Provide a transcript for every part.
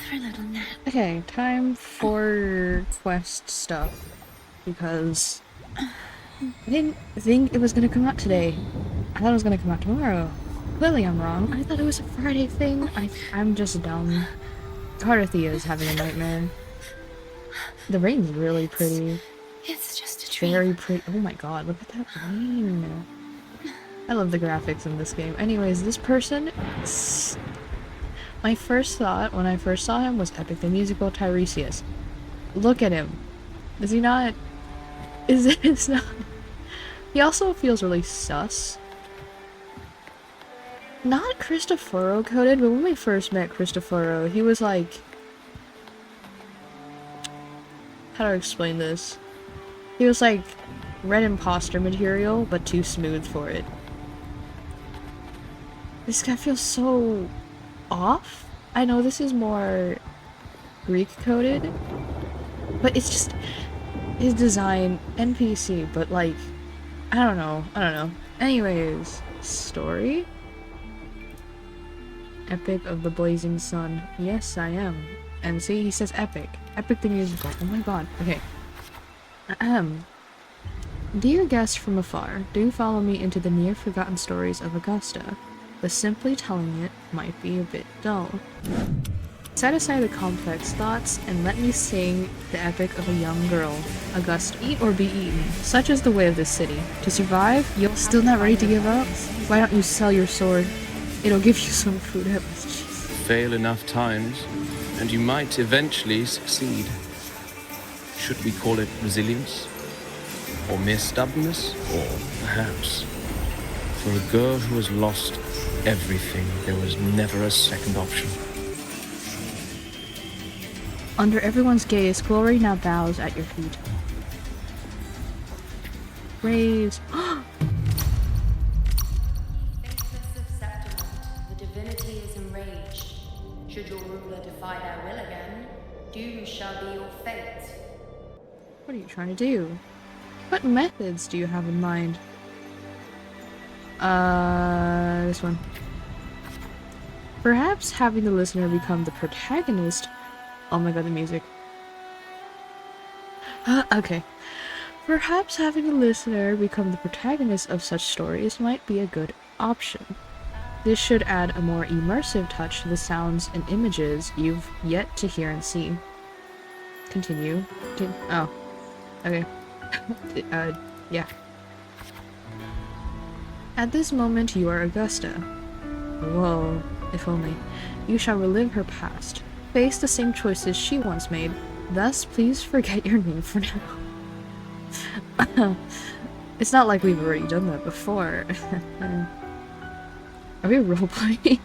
for a little nap. Okay, time for quest stuff. Because I didn't think it was gonna come out today. I thought it was gonna come out tomorrow. Clearly I'm wrong. I thought it was a Friday thing. I'm just dumb. Cartethyia is having a nightmare. The rain's really pretty. It's just a dream. Very pretty. Oh my god, look at that rain. I love the graphics in this game. Anyways, this person... My first thought when I first saw him was Epic the Musical Tiresias. Look at him. Is he not... It's not... He also feels really sus. Not Cristoforo coded, but when we first met Cristoforo, he was like... How do I explain this? He was like red imposter material, but too smooth for it. This guy feels so off. I know this is more Greek coded, but it's just his design, NPC, but like, I don't know. Anyways, story? Epic of the Blazing Sun. Yes, I am. And see, he says epic. Epic the Musical. Oh my god. Okay. Dear guest from afar, do follow me into the near-forgotten stories of Augusta, but simply telling it might be a bit dull. Set aside the complex thoughts and let me sing the epic of a young girl, Augusta. Eat or be eaten, such is the way of this city. To survive, you're still not ready to give up? Why don't you sell your sword? It'll give you some food at least. Fail enough times, and you might eventually succeed. Should we call it resilience? Or mere stubbornness? Or perhaps, for a girl who has lost everything, there was never a second option. Under everyone's gaze, glory now bows at your feet. Praise. Faithless of Septimont, the divinity is enraged. Should your ruler defy their will again, doom shall be your fate. What are you trying to do? What methods do you have in mind? This one. Perhaps having the listener become the protagonist. Oh my god, the music. Okay. Perhaps having the listener become the protagonist of such stories might be a good option. This should add a more immersive touch to the sounds and images you've yet to hear and see. Continue. Oh. Okay. Yeah. At this moment you are Augusta. Whoa, if only. You shall relive her past. Face the same choices she once made. Thus, please forget your name for now. It's not like we've already done that before. Are we roleplaying?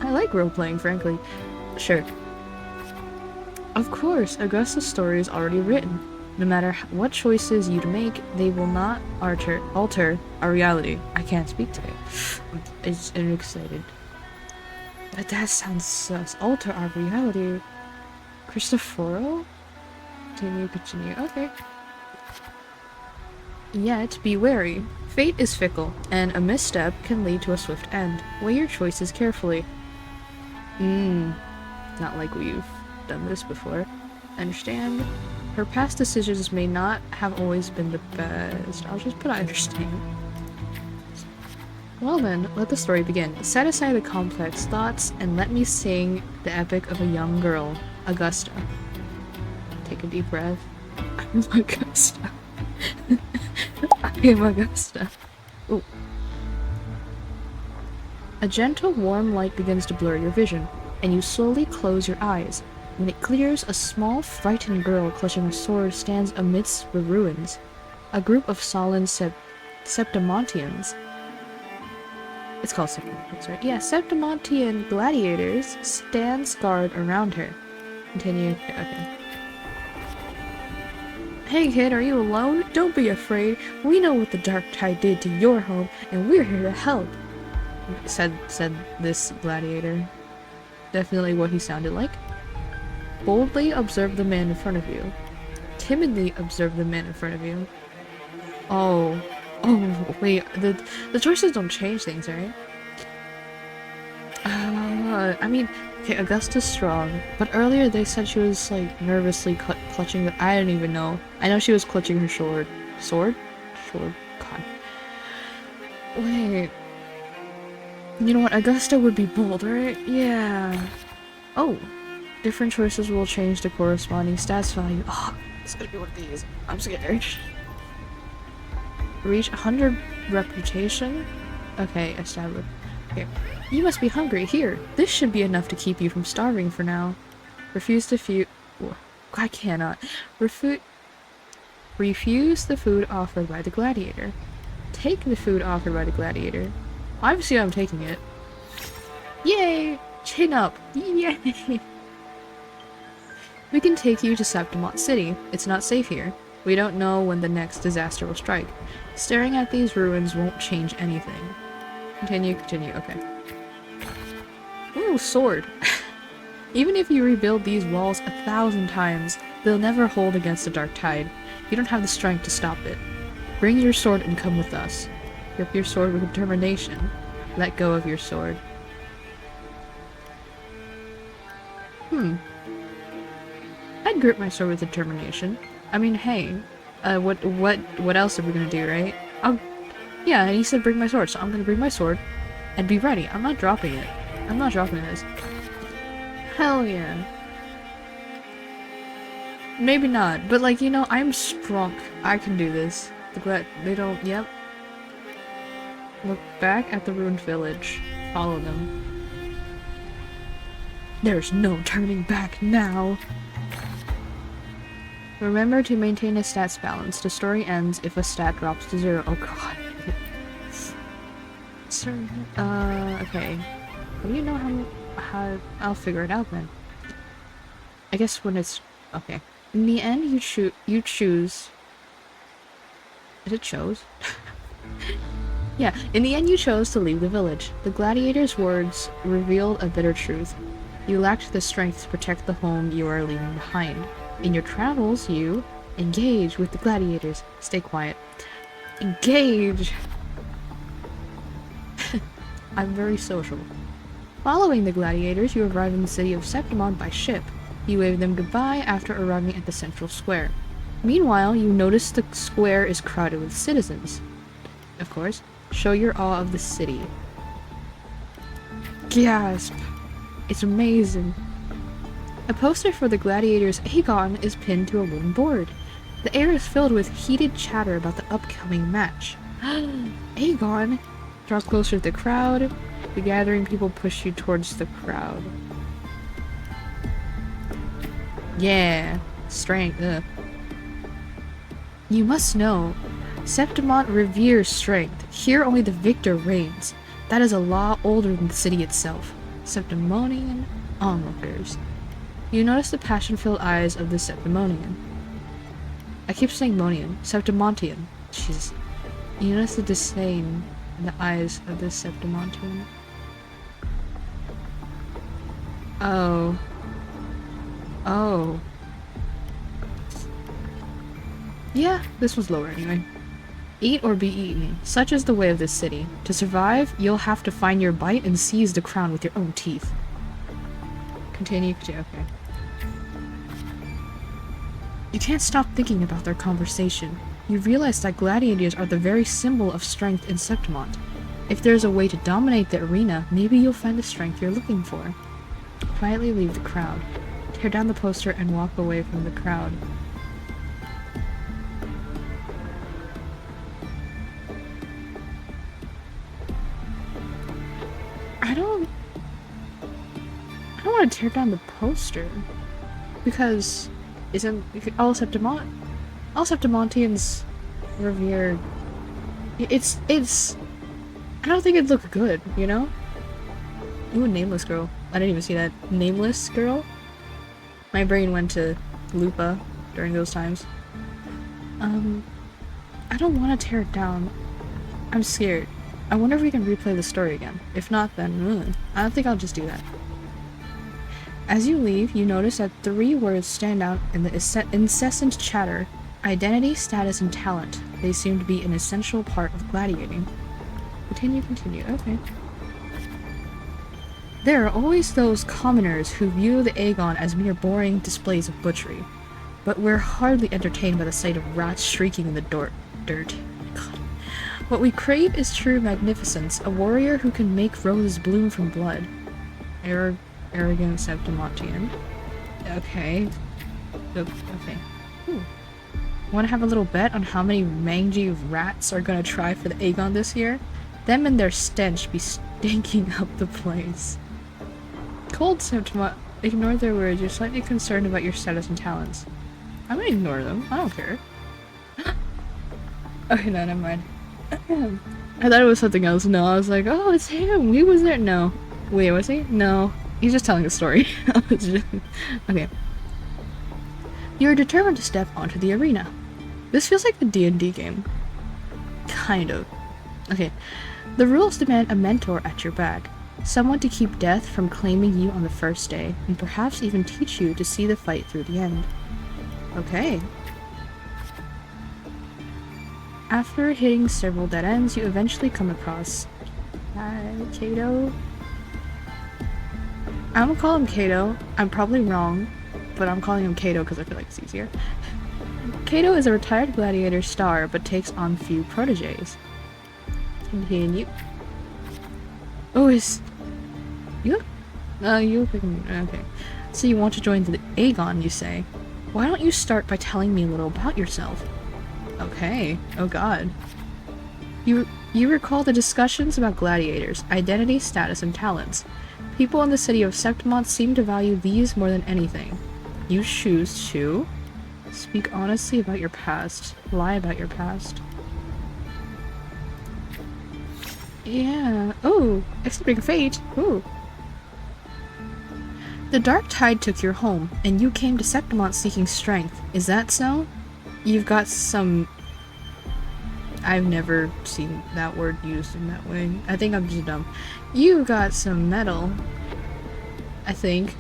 I like roleplaying, frankly. Sure. Of course, Augusta's story is already written. No matter what choices you'd make, they will not alter our reality. I can't speak today. I'm excited. But that sounds sus. Alter our reality. Cristoforo? Continue. Okay. Yet, be wary. Fate is fickle, and a misstep can lead to a swift end. Weigh your choices carefully. Not like we've done this before. Understand? Her past decisions may not have always been the best. I'll just put I understand. Well then, let the story begin. Set aside the complex thoughts and let me sing the epic of a young girl, Augusta. Take a deep breath. I'm Augusta. I am Augusta. Ooh. A gentle, warm light begins to blur your vision, and you slowly close your eyes. When it clears, a small, frightened girl clutching a sword stands amidst the ruins. A group of sullen Septimontians. It's called Septimontians, right? Yeah, Septimontian gladiators stand guard around her. Continue. Okay. Hey kid, are you alone? Don't be afraid. We know what the Dark Tide did to your home, and we're here to help. Said this gladiator. Definitely what he sounded like. Boldly observe the man in front of you. Timidly observe the man in front of you. Oh, wait, the choices don't change things, right? I mean, okay, Augusta's strong, but earlier they said she was, like, nervously clutching the- I don't even know. I know she was clutching her sword. Sword? Sword. God. Wait. You know what? Augusta would be bold, right? Yeah. Oh. Different choices will change the corresponding stats value. Oh, it's gonna be one of these. I'm scared. Reach 100 reputation? Okay, established. Okay. You must be hungry. Here, this should be enough to keep you from starving for now. Refuse the food. I cannot. Refuse the food offered by the gladiator. Take the food offered by the gladiator. Obviously, I'm taking it. Yay! Chin up! Yay! We can take you to Septimont City. It's not safe here. We don't know when the next disaster will strike. Staring at these ruins won't change anything. Continue, okay. Ooh, sword. Even if you rebuild these walls 1,000 times, they'll never hold against the dark tide. You don't have the strength to stop it. Bring your sword and come with us. Grip your sword with determination. Let go of your sword. I'd grip my sword with determination. I mean, hey, what else are we gonna do, right? Yeah, and he said bring my sword, so I'm gonna bring my sword and be ready. I'm not dropping it. I'm not dropping this. Hell yeah. Maybe not, but like, you know, I'm strong. I can do this. They don't, yep. Look back at the ruined village. Follow them. There's no turning back now. Remember to maintain a stats balance. The story ends if a stat drops to 0. Oh god. Okay. What do you know how I'll figure it out then. I guess when it's okay. In the end you choose. Is it chose? Yeah, in the end you chose to leave the village. The gladiator's words revealed a bitter truth. You lacked the strength to protect the home you are leaving behind. In your travels, you engage with the gladiators. Stay quiet. Engage! I'm very social. Following the gladiators, you arrive in the city of Septimont by ship. You wave them goodbye after arriving at the central square. Meanwhile, you notice the square is crowded with citizens. Of course, show your awe of the city. Gasp! It's amazing. A poster for the gladiators' Aegon is pinned to a wooden board. The air is filled with heated chatter about the upcoming match. Aegon! Draw closer to the crowd. The gathering people push you towards the crowd. Yeah. Strength. Ugh. You must know. Septimont reveres strength. Here only the victor reigns. That is a law older than the city itself. Septimonian onlookers. You notice the passion-filled eyes of the Septimonian. I keep saying Monian. Septimontian. Jesus. You notice the disdain in the eyes of the Septimontian. Oh. Oh. Yeah, this was lower anyway. Eat or be eaten. Such is the way of this city. To survive, you'll have to find your bite and seize the crown with your own teeth. Continue to, okay. You can't stop thinking about their conversation. You realize that gladiators are the very symbol of strength in Septimont. If there's a way to dominate the arena, maybe you'll find the strength you're looking for. Quietly leave the crowd. Tear down the poster and walk away from the crowd. I don't want to tear down the poster. Because isn't all Septimontians revered. It's I don't think it'd look good, you know? Ooh, nameless girl. I didn't even see that. Nameless girl? My brain went to Lupa during those times. I don't want to tear it down. I'm scared. I wonder if we can replay the story again. If not, then I don't think I'll just do that. As you leave, you notice that 3 words stand out in the incessant chatter. Identity, status, and talent. They seem to be an essential part of gladiating. Continue, okay. There are always those commoners who view the Aegon as mere boring displays of butchery, but we're hardly entertained by the sight of rats shrieking in the dirt. God. What we crave is true magnificence, a warrior who can make roses bloom from blood. Arrogant Septimontian. Okay. Okay. Want to have a little bet on how many mangy rats are gonna try for the Aegon this year? Them and their stench be stinking up the place. Cold Septimont, ignore their words. You're slightly concerned about your status and talents. I'm gonna ignore them. I don't care. Okay, no, never mind. I thought it was something else. No, I was like, oh, it's him. He was there. No. Wait, was he? No. He's just telling a story. Okay. You're determined to step onto the arena. This feels like a D&D game. Kind of. Okay. The rules demand a mentor at your back. Someone to keep death from claiming you on the first day, and perhaps even teach you to see the fight through the end. Okay. After hitting several dead ends, you eventually come across Cato. I'm gonna call him Cato. I'm probably wrong, but I'm calling him Cato because I feel like it's easier. Cato is a retired gladiator star, but takes on few proteges. Continue. Oh, is you? You picking? Okay. So you want to join the Aegon, you say? Why don't you start by telling me a little about yourself? Okay. Oh God. You recall the discussions about gladiators, identity, status, and talents. People in the city of Septimont seem to value these more than anything. You choose to speak honestly about your past, lie about your past. Yeah. Oh, accepting fate. Ooh. The dark tide took your home, and you came to Septimont seeking strength. Is that so? You've got some... I've never seen that word used in that way. I think I'm just dumb. You got some metal. I think.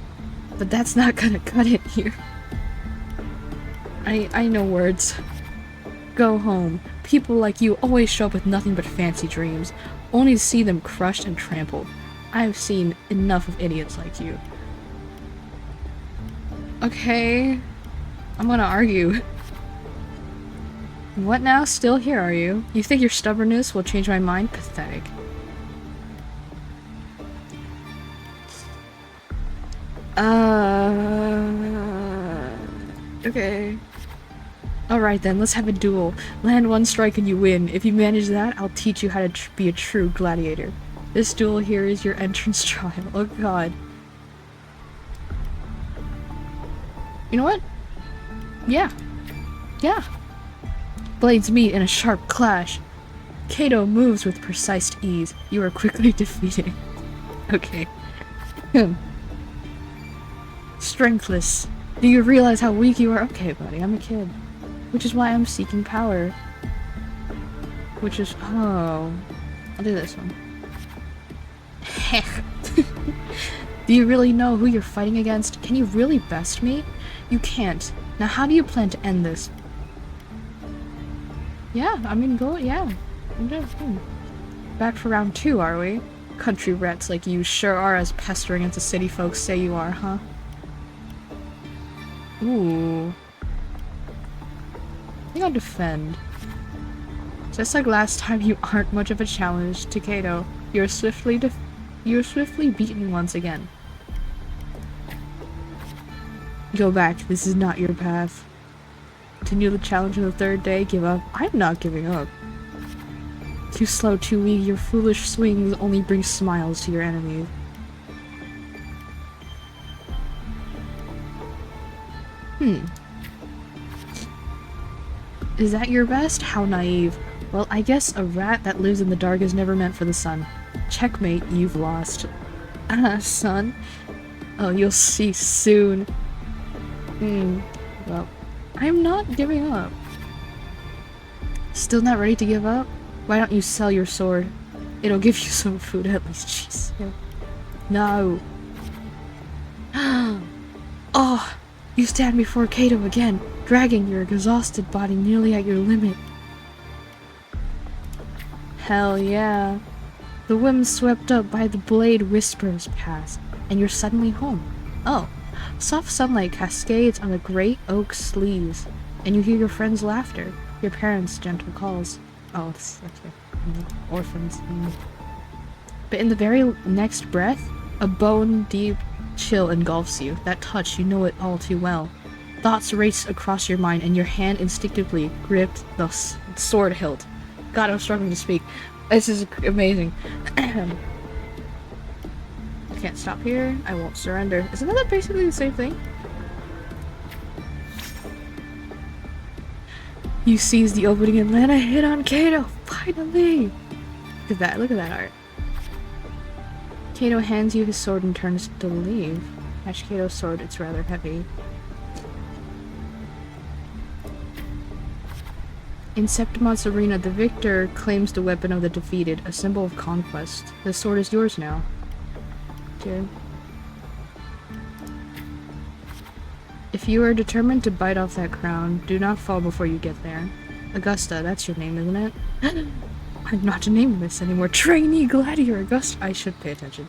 But that's not gonna cut it here. I know words. Go home. People like you always show up with nothing but fancy dreams, only to see them crushed and trampled. I've seen enough of idiots like you. Okay. I'm gonna argue. What now? Still here, are you? You think your stubbornness will change my mind? Pathetic. Okay. Alright then, let's have a duel. Land one strike and you win. If you manage that, I'll teach you how to be a true gladiator. This duel here is your entrance trial. Oh God. You know what? Yeah. Yeah. Blades meet in a sharp clash. Cato moves with precise ease. You are quickly defeated. Okay. Strengthless. Do you realize how weak you are? Okay, buddy, I'm a kid. Which is why I'm seeking power. Which is... oh... I'll do this one. Do you really know who you're fighting against? Can you really best me? You can't. Now how do you plan to end this? Yeah, I mean, go... yeah. I'm just... Back for round 2, are we? Country rats like you sure are as pestering as the city folks say you are, huh? Ooh. I think I'll defend. Just like last time, you aren't much of a challenge to Cato. You're swiftly beaten once again. Go back. This is not your path. Continue the challenge on the 3rd day. Give up. I'm not giving up. Too slow, too weak. Your foolish swings only bring smiles to your enemies. Is that your best? How naive. Well, I guess a rat that lives in the dark is never meant for the sun. Checkmate, you've lost. Son. Oh, you'll see soon. Well, I'm not giving up. Still not ready to give up? Why don't you sell your sword? It'll give you some food at least. Jeez. No. Oh, you stand before Cato again, dragging your exhausted body nearly at your limit. Hell yeah. The whim swept up by the blade whispers past, and you're suddenly home. Oh, soft sunlight cascades on the great oak sleeves, and you hear your friends' laughter, your parents' gentle calls. Oh, it's orphans. But in the very next breath, a bone-deep chill engulfs you. That touch, you know it all too well. Thoughts race across your mind, and your hand instinctively gripped the sword hilt. God, I'm struggling to speak. This is amazing. I can't stop here. I won't surrender. Isn't that basically the same thing? You seize the opening and land a hit on Kato. Finally! Look at that. Look at that art. Kato hands you his sword and turns to leave. Catch Kato's sword. It's rather heavy. In Septimon's arena, the victor claims the weapon of the defeated, a symbol of conquest. The sword is yours now. Dear. If you are determined to bite off that crown, do not fall before you get there. Augusta, that's your name, isn't it? I'm not to name this anymore. Trainee Gladiator Augusta. I should pay attention.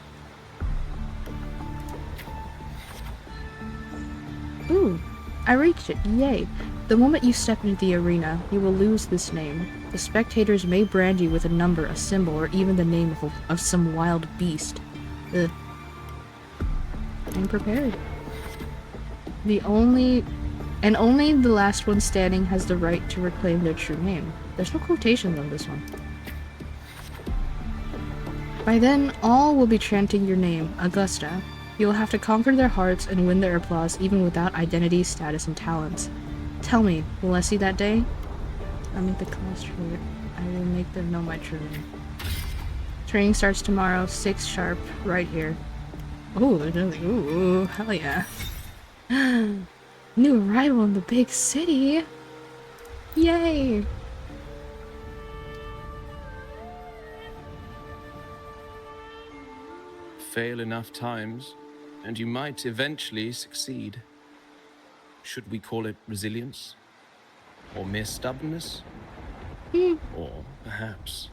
Ooh, I reached it. Yay. The moment you step into the arena, you will lose this name. The spectators may brand you with a number, a symbol, or even the name of some wild beast. Ugh. I'm prepared. Only the last one standing has the right to reclaim their true name. There's no quotations on this one. By then, all will be chanting your name, Augusta. You will have to conquer their hearts and win their applause even without identity, status, and talents. Tell me, will I see that day? I'll make the class true. I will make them know my true name. Training starts tomorrow, 6 sharp, right here. Ooh, hell yeah. New arrival in the big city! Yay! Fail enough times, and you might eventually succeed. Should we call it resilience? Or mere stubbornness? Or perhaps,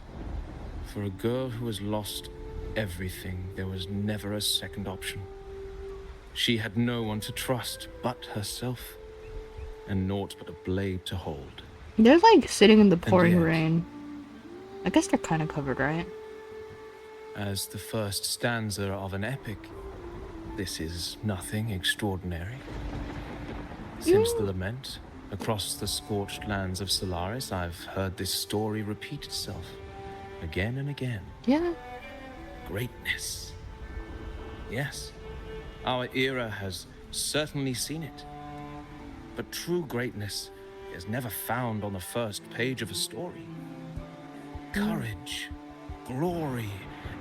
for a girl who has lost everything, there was never a second option. She had no one to trust but herself, and naught but a blade to hold. They're like sitting in the pouring yet, rain. I guess they're kind of covered, right? As the first stanza of an epic, this is nothing extraordinary. Since the lament, across the scorched lands of Solaris, I've heard this story repeat itself, again and again. Yeah. Greatness. Yes, our era has certainly seen it. But true greatness is never found on the first page of a story. Courage, glory,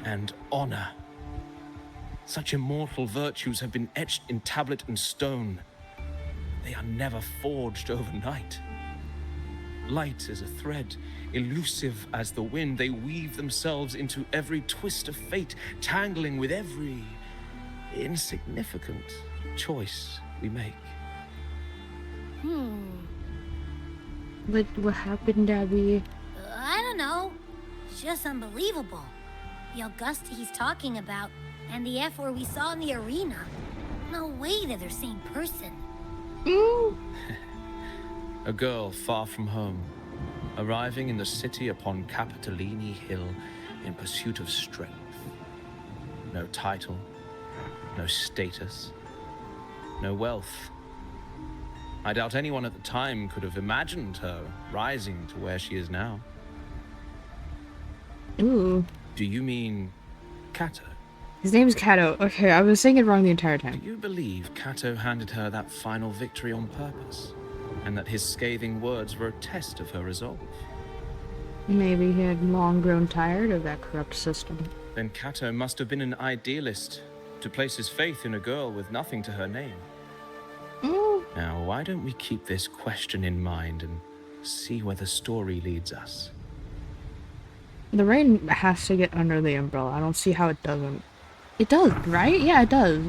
and honor. Such immortal virtues have been etched in tablet and stone. They are never forged overnight. Light as a thread, elusive as the wind, they weave themselves into every twist of fate, tangling with every insignificant choice we make. But what happened, Abby? I don't know. It's just unbelievable. The Augusta he's talking about, and the F-word we saw in the arena. No way they're the same person. A girl far from home, arriving in the city upon Capitolini Hill in pursuit of strength. No title, no status, no wealth. I doubt anyone at the time could have imagined her rising to where she is now. Ooh. Do you mean Kato? His name's Kato. Okay, I was saying it wrong the entire time. Do you believe Kato handed her that final victory on purpose? And that his scathing words were a test of her resolve? Maybe he had long grown tired of that corrupt system. Then Kato must have been an idealist, to place his faith in a girl with nothing to her name. Now, why don't we keep this question in mind and see where the story leads us? The rain has to get under the umbrella. I don't see how it doesn't. It does, right? Yeah, it does.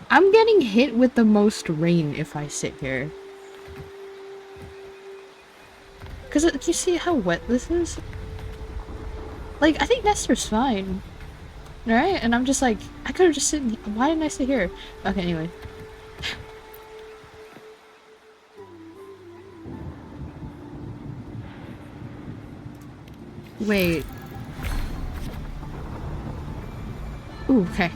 I'm getting hit with the most rain if I sit here. Because you see how wet this is? Like, I think Nestor's fine. Right? And I'm just like, I could have just sit. Why didn't I sit here? Okay, anyway. Wait. Ooh, okay.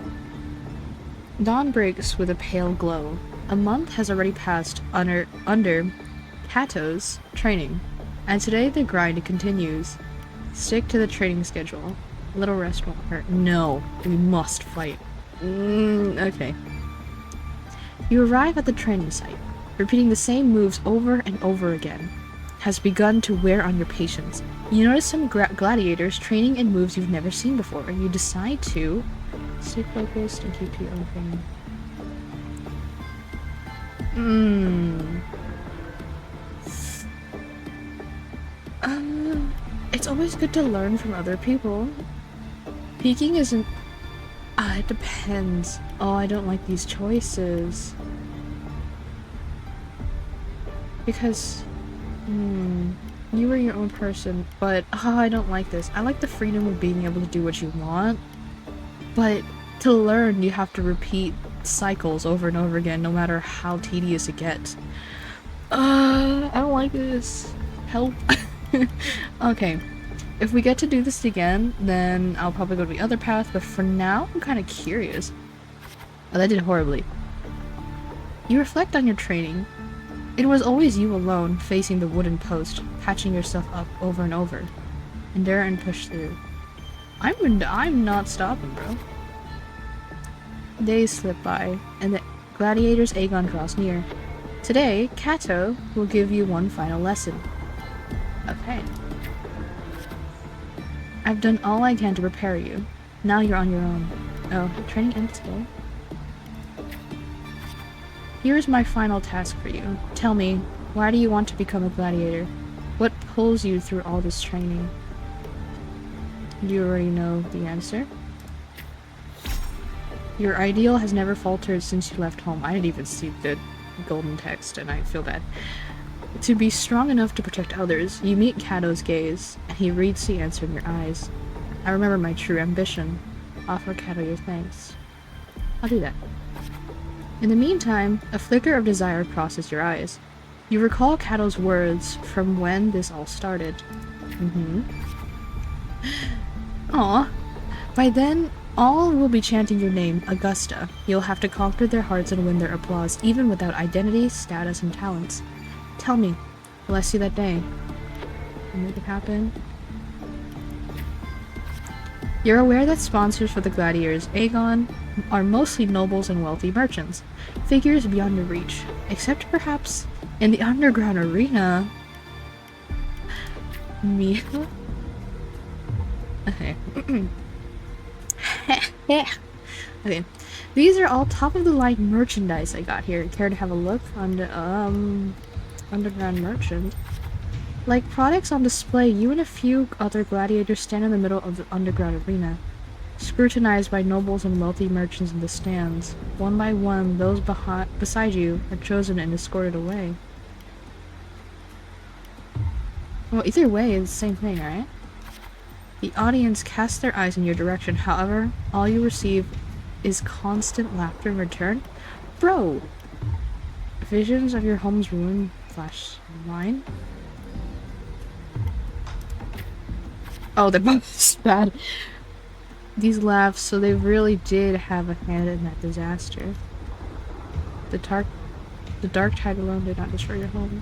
Dawn breaks with a pale glow. A month has already passed under Kato's training, and today the grind continues. Stick to the training schedule. Little rest won't hurt. No, we must fight. Okay. You arrive at the training site. Repeating the same moves over and over again has begun to wear on your patience. You notice some gladiators training in moves you've never seen before, and you decide to stay focused and keep to your own thing. It's always good to learn from other people. Peeking isn't... it depends. Oh, I don't like these choices. Because... you are your own person, but... I don't like this. I like the freedom of being able to do what you want. But to learn, you have to repeat cycles over and over again, no matter how tedious it gets. I don't like this. Help. Okay. If we get to do this again, then I'll probably go to the other path, but for now, I'm kind of curious. Oh, that did horribly. You reflect on your training. It was always you alone, facing the wooden post, patching yourself up over and over. Endure and push through. I'm not stopping, bro. Days slip by, and the gladiator's Aegon draws near. Today, Kato will give you one final lesson. Okay. I've done all I can to prepare you. Now you're on your own. Oh, training ends today? Here's my final task for you. Tell me, why do you want to become a gladiator? What pulls you through all this training? Do you already know the answer? Your ideal has never faltered since you left home. I didn't even see the golden text, and I feel bad. To be strong enough to protect others, you meet Kato's gaze, and he reads the answer in your eyes. I remember my true ambition. Offer Kato your thanks. I'll do that. In the meantime, a flicker of desire crosses your eyes. You recall Kato's words from when this all started. Aw. By then, all will be chanting your name, Augusta. You'll have to conquer their hearts and win their applause, even without identity, status, and talents. Tell me, will I see that day? Will make it happen? You're aware that sponsors for the gladiators, Aegon, are mostly nobles and wealthy merchants. Figures beyond your reach. Except perhaps in the underground arena. Mia? Okay. Okay. These are all top-of-the-line merchandise I got here. Care to have a look on the, underground merchant? Like products on display, you and a few other gladiators stand in the middle of the underground arena, scrutinized by nobles and wealthy merchants in the stands. One by one, those beside you are chosen and escorted away. Well, either way, it's the same thing, right? The audience casts their eyes in your direction, however, all you receive is constant laughter in return. Bro! Visions of your home's ruin flash mine? Oh, they're both bad. These laughs, so they really did have a hand in that disaster. The dark tide alone did not destroy your home.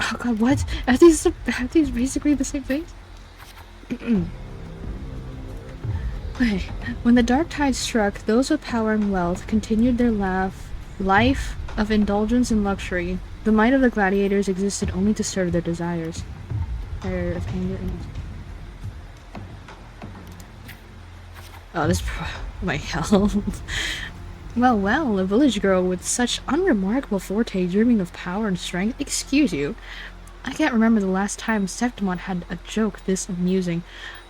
Oh god, what? Are these basically the same things? Okay. When the dark tide struck, those with power and wealth continued their life of indulgence and luxury. The might of the gladiators existed only to serve their desires. Fire of anger and... Oh, this... my health. Well, a village girl with such unremarkable forte dreaming of power and strength. Excuse you. I can't remember the last time Septimon had a joke this amusing.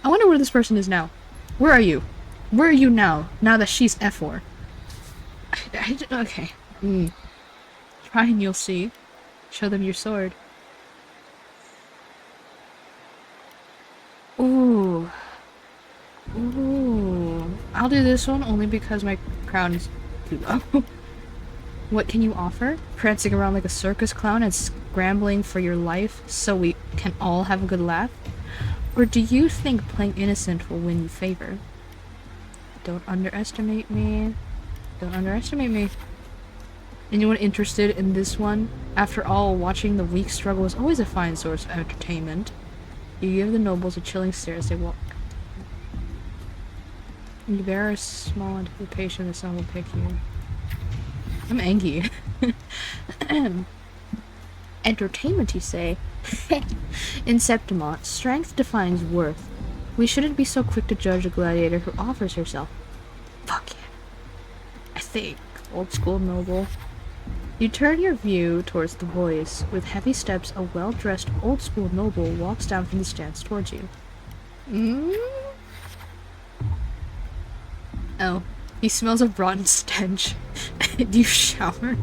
I wonder where this person is now. Where are you? Where are you now that she's F4? Okay. Try and you'll see. Show them your sword. I'll do this one only because my crown is too low. What can you offer? Prancing around like a circus clown and scrambling for your life so we can all have a good laugh? Or do you think playing innocent will win you favor? Don't underestimate me. Don't underestimate me. Anyone interested in this one? After all, watching the weak struggle is always a fine source of entertainment. You give the nobles a chilling stare as they walk. You bear a small anticipation that someone will pick you. I'm angry. Entertainment, you say? In Septimont, strength defines worth. We shouldn't be so quick to judge a gladiator who offers herself. Fuck yeah. I think. Old school noble. You turn your view towards the boys. With heavy steps, a well-dressed old school noble walks down from the stands towards you. Oh. He smells of rotten stench. Do you shower?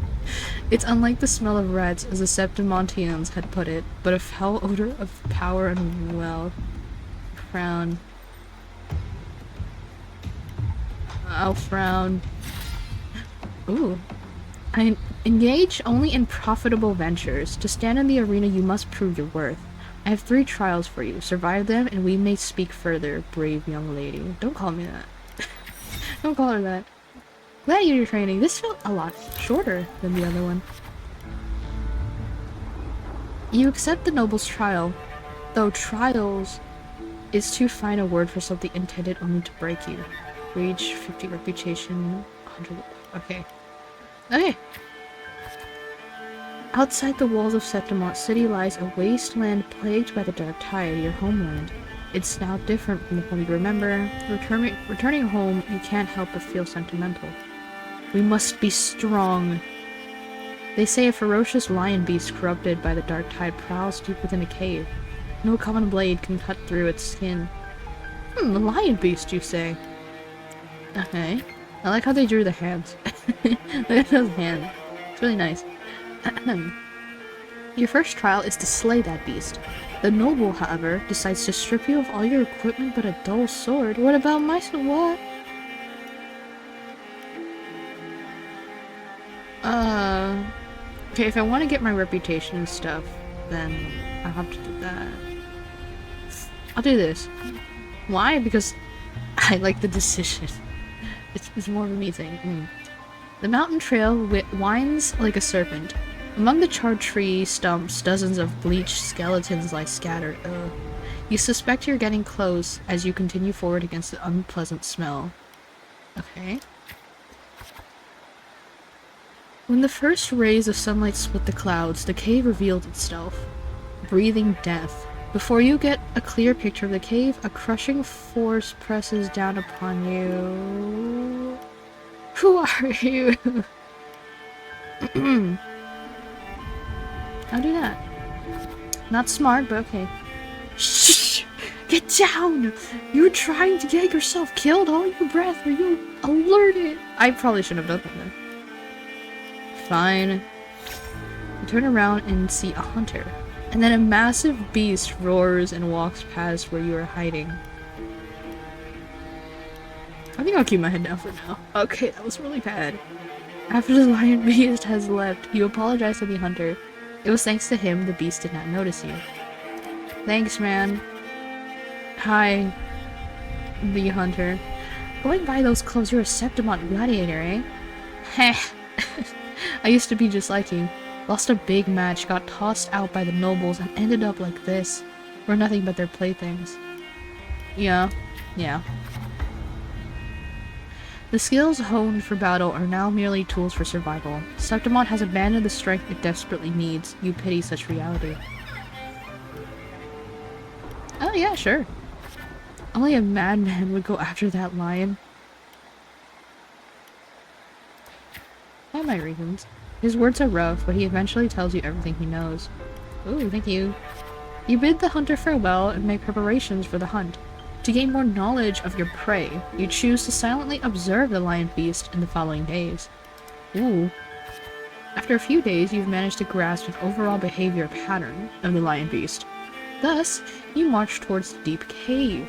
It's unlike the smell of rats, as the Septimontians had put it, but a foul odor of power and wealth. Frown. I'll frown. Ooh. I engage only in profitable ventures. To stand in the arena, you must prove your worth. I have 3 trials for you. Survive them, and we may speak further, brave young lady. Don't call me that. Don't call her that. Gladiator training. This felt a lot shorter than the other one. You accept the noble's trial, though trials is too fine a word for something intended only to break you. Reach 50 reputation, 100... Okay. Okay! Outside the walls of Septimont City lies a wasteland plagued by the dark tide, your homeland. It's now different from the home you remember. Returning home, you can't help but feel sentimental. We must be strong. They say a ferocious lion beast corrupted by the dark tide prowls deep within a cave. No common blade can cut through its skin. A lion beast, you say? Okay. I like how they drew the hands. Look at those hands. It's really nice. Your first trial is to slay that beast. The noble, however, decides to strip you of all your equipment but a dull sword. What about my sword? What? Okay, if I want to get my reputation and stuff, then I'll have to do that. I'll do this. Why? Because I like the decision. It's more of a me thing. The mountain trail winds like a serpent. Among the charred tree stumps, dozens of bleached skeletons lie scattered. You suspect you're getting close as you continue forward against the unpleasant smell. Okay. When the first rays of sunlight split the clouds, the cave revealed itself, breathing death. Before you get a clear picture of the cave, a crushing force presses down upon you. Who are you? I'll do that. Not smart, but okay. Shh! Get down! You're trying to get yourself killed. Hold your breath, or you'll alert it. I probably shouldn't have done that then. Fine. You turn around and see a hunter. And then a massive beast roars and walks past where you are hiding. I think I'll keep my head down for now. Okay, that was really bad. After the lion beast has left, you apologize to the hunter. It was thanks to him the beast did not notice you. Thanks, man. Hi, the hunter. Going by those clothes, you're a Septimont gladiator, eh? Heh. I used to be just like you. Lost a big match, got tossed out by the nobles, and ended up like this. We're nothing but their playthings. Yeah. The skills honed for battle are now merely tools for survival. Septimont has abandoned the strength it desperately needs. You pity such reality. Oh yeah, sure. Only a madman would go after that lion. I have my reasons. His words are rough, but he eventually tells you everything he knows. Ooh, thank you. You bid the hunter farewell and make preparations for the hunt. To gain more knowledge of your prey, you choose to silently observe the lion beast in the following days. Ooh. After a few days, you've managed to grasp an overall behavior pattern of the lion beast. Thus, you march towards the deep cave.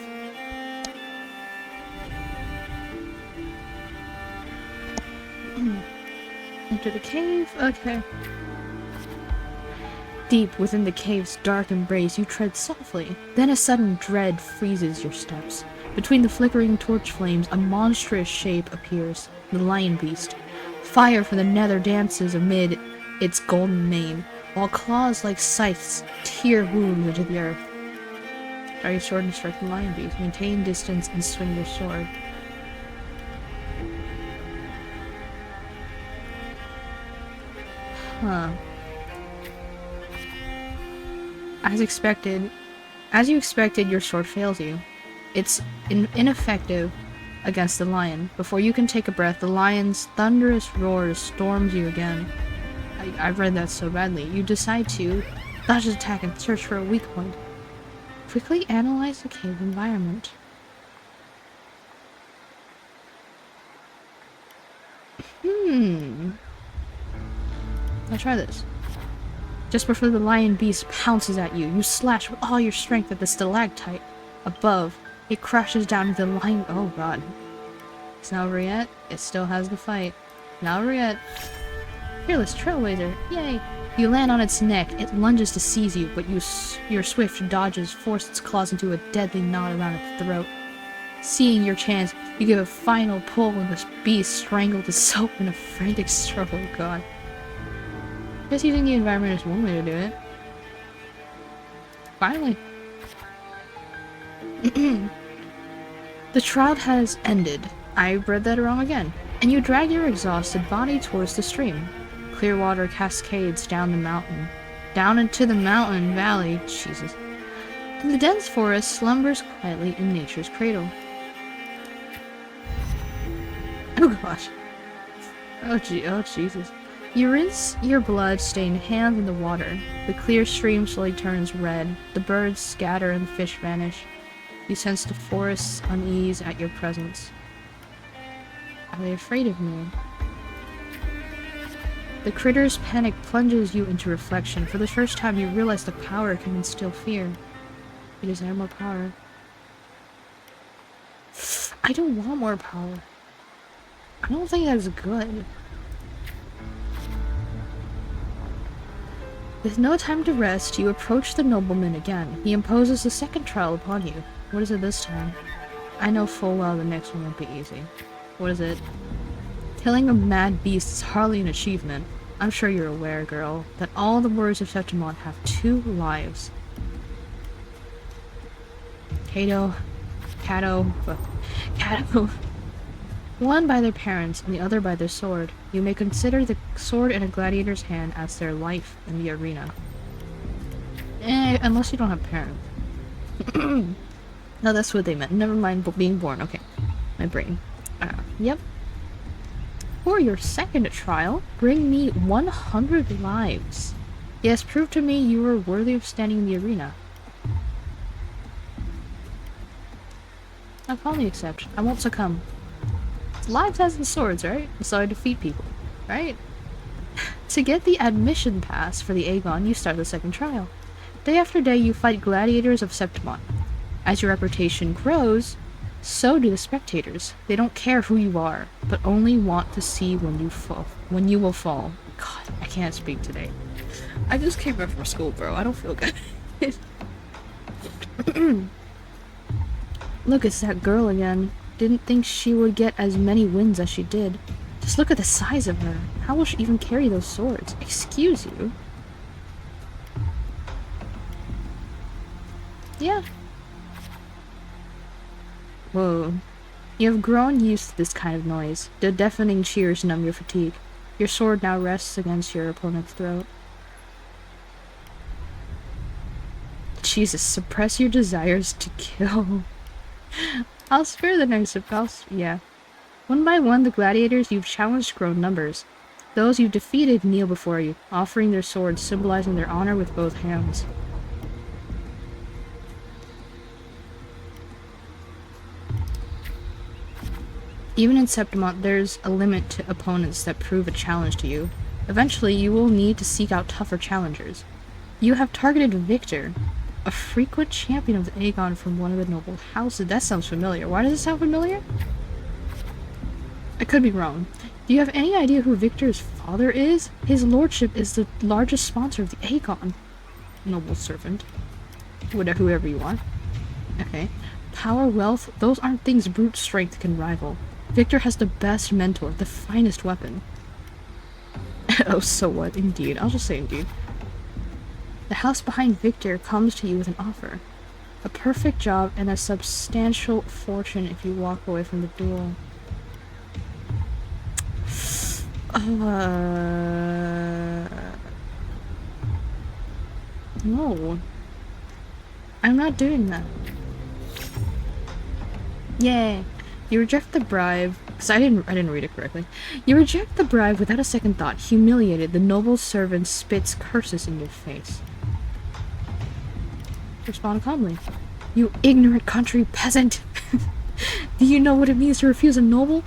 Enter the cave. Okay. Deep within the cave's dark embrace, you tread softly. Then a sudden dread freezes your steps. Between the flickering torch flames, a monstrous shape appears. The lion beast. Fire from the nether dances amid its golden mane, while claws like scythes tear wounds into the earth. Draw your sword and strike the lion beast. Maintain distance and swing your sword. Huh. As you expected, your sword fails you. It's ineffective against the lion. Before you can take a breath, the lion's thunderous roar storms you again. I've read that so badly. You decide to dodge his attack and search for a weak point. Quickly analyze the cave environment. I'll try this. Just before the lion beast pounces at you, you slash with all your strength at the stalactite. Above, it crashes down into the lion. Oh god. It's not over yet. It still has the fight. Not over yet. Fearless Trailblazer. Yay! You land on its neck. It lunges to seize you, but your swift dodges force its claws into a deadly knot around its throat. Seeing your chance, you give a final pull when the beast strangles itself in a frantic struggle. Oh god. I guess using the environment is one way to do it. Finally. The trial has ended. I read that wrong again. And you drag your exhausted body towards the stream. Clear water cascades down the mountain. Down into the mountain valley. Jesus. And the dense forest slumbers quietly in nature's cradle. Oh gosh. Oh Jesus. You rinse your blood-stained hands in the water. The clear stream slowly turns red. The birds scatter and the fish vanish. You sense the forest's unease at your presence. Are they afraid of me? The critter's panic plunges you into reflection. For the first time, you realize the power can instill fear. You desire more power. I don't want more power. I don't think that's good. With no time to rest, you approach the nobleman again. He imposes a second trial upon you. What is it this time? I know full well the next one won't be easy. What is it? Killing a mad beast is hardly an achievement. I'm sure you're aware, girl, that all the warriors of Septimon have 2 lives. Cato. One by their parents and the other by their sword. You may consider the sword in a gladiator's hand as their life in the arena. Unless you don't have parents. No, that's what they meant. Never mind being born. Okay. My brain. Yep. For your second trial, bring me 100 lives. Yes, prove to me you are worthy of standing in the arena. I'll probably accept. I won't succumb. Lives as in swords, right? So I defeat people, right? To get the admission pass for the Aegon, you start the second trial. Day after day, you fight gladiators of Septimon. As your reputation grows, so do the spectators. They don't care who you are, but only want to see when you will fall. God, I can't speak today. I just came back from school, bro. I don't feel good. Look, it's that girl again. Didn't think she would get as many wins as she did. Just look at the size of her. How will she even carry those swords? Excuse you? Yeah. Whoa. You have grown used to this kind of noise. The deafening cheers numb your fatigue. Your sword now rests against your opponent's throat. Jesus, suppress your desires to kill. I'll spare the next impulse. Yeah. One by one, the gladiators you've challenged grow in numbers. Those you've defeated kneel before you, offering their swords, symbolizing their honor with both hands. Even in Septimon, there's a limit to opponents that prove a challenge to you. Eventually, you will need to seek out tougher challengers. You have targeted Victor, a frequent champion of the Aegon from one of the noble houses. That sounds familiar. Why does it sound familiar? I could be wrong. Do you have any idea who Victor's father is? His lordship is the largest sponsor of the Aegon. Noble servant. Whoever you are. Okay. Power, wealth, those aren't things brute strength can rival. Victor has the best mentor, the finest weapon. Oh, so what? Indeed. I'll just say indeed. The house behind Victor comes to you with an offer. A perfect job and a substantial fortune if you walk away from the duel. No. I'm not doing that. Yay. You reject the bribe. Because I didn't read it correctly. You reject the bribe without a second thought. Humiliated, the noble servant spits curses in your face. Respond calmly. You ignorant country peasant! Do you know what it means to refuse a noble?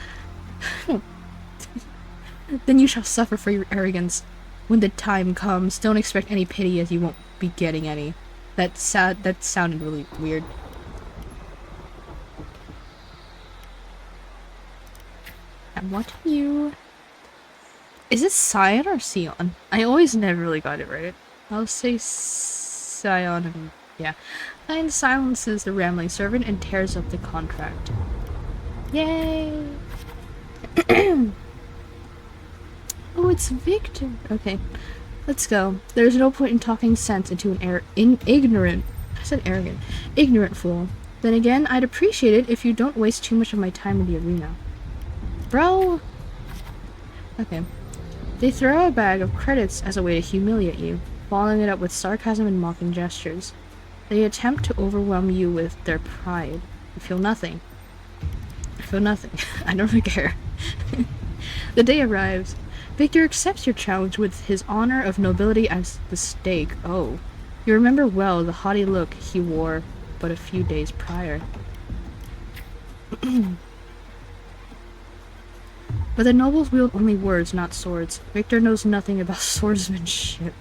Then you shall suffer for your arrogance. When the time comes, don't expect any pity as you won't be getting any. That sounded really weird. And what do you... Is it Scion or Sion? I always never really got it right. I'll say Scion and... yeah. Scion silences the rambling servant and tears up the contract. Yay! Oh, it's Victor. Okay, let's go. There's no point in talking sense into an ignorant... I said arrogant. Ignorant fool. Then again, I'd appreciate it if you don't waste too much of my time in the arena. Bro! Okay. They throw a bag of credits as a way to humiliate you, following it up with sarcasm and mocking gestures. They attempt to overwhelm you with their pride. You feel nothing. I feel nothing. I don't really care. The day arrives. Victor accepts your challenge with his honor of nobility as the stake. Oh. You remember well the haughty look he wore but a few days prior. But the nobles wield only words, not swords. Victor knows nothing about swordsmanship.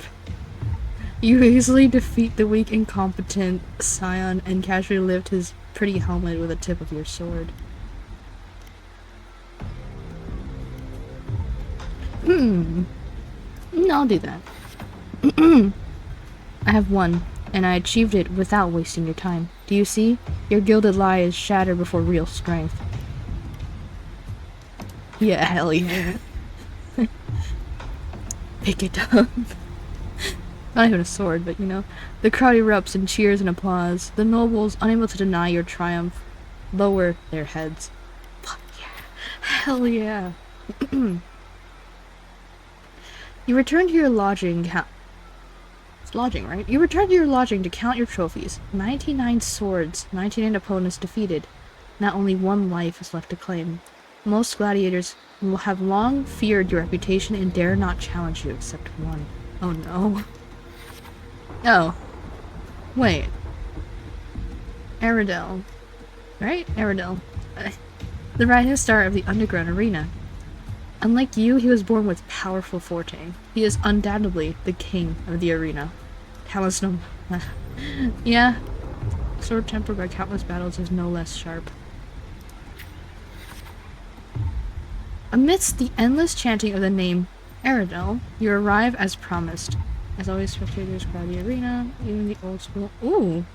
You easily defeat the weak, incompetent Scion and casually lift his pretty helmet with the tip of your sword. I'll do that. I have won, and I achieved it without wasting your time. Do you see? Your gilded lie is shattered before real strength. Yeah, hell yeah. Pick it up. Not even a sword, but you know. The crowd erupts in cheers and applause. The nobles, unable to deny your triumph, lower their heads. Fuck yeah. Hell yeah. You return to your lodging. It's lodging, right? You return to your lodging to count your trophies. 99 swords, 99 opponents defeated. Not only one life is left to claim. Most gladiators will have long feared your reputation and dare not challenge you except one. Oh no. Oh. Wait. Aradel. Right? Aradel. The rising star of the underground arena. Unlike you, he was born with powerful forte. He is undoubtedly the king of the arena. Talents no... yeah. Sword tempered by countless battles is no less sharp. Amidst the endless chanting of the name Aradel, you arrive as promised. As always, spectators crowd the arena, even the old school... Ooh!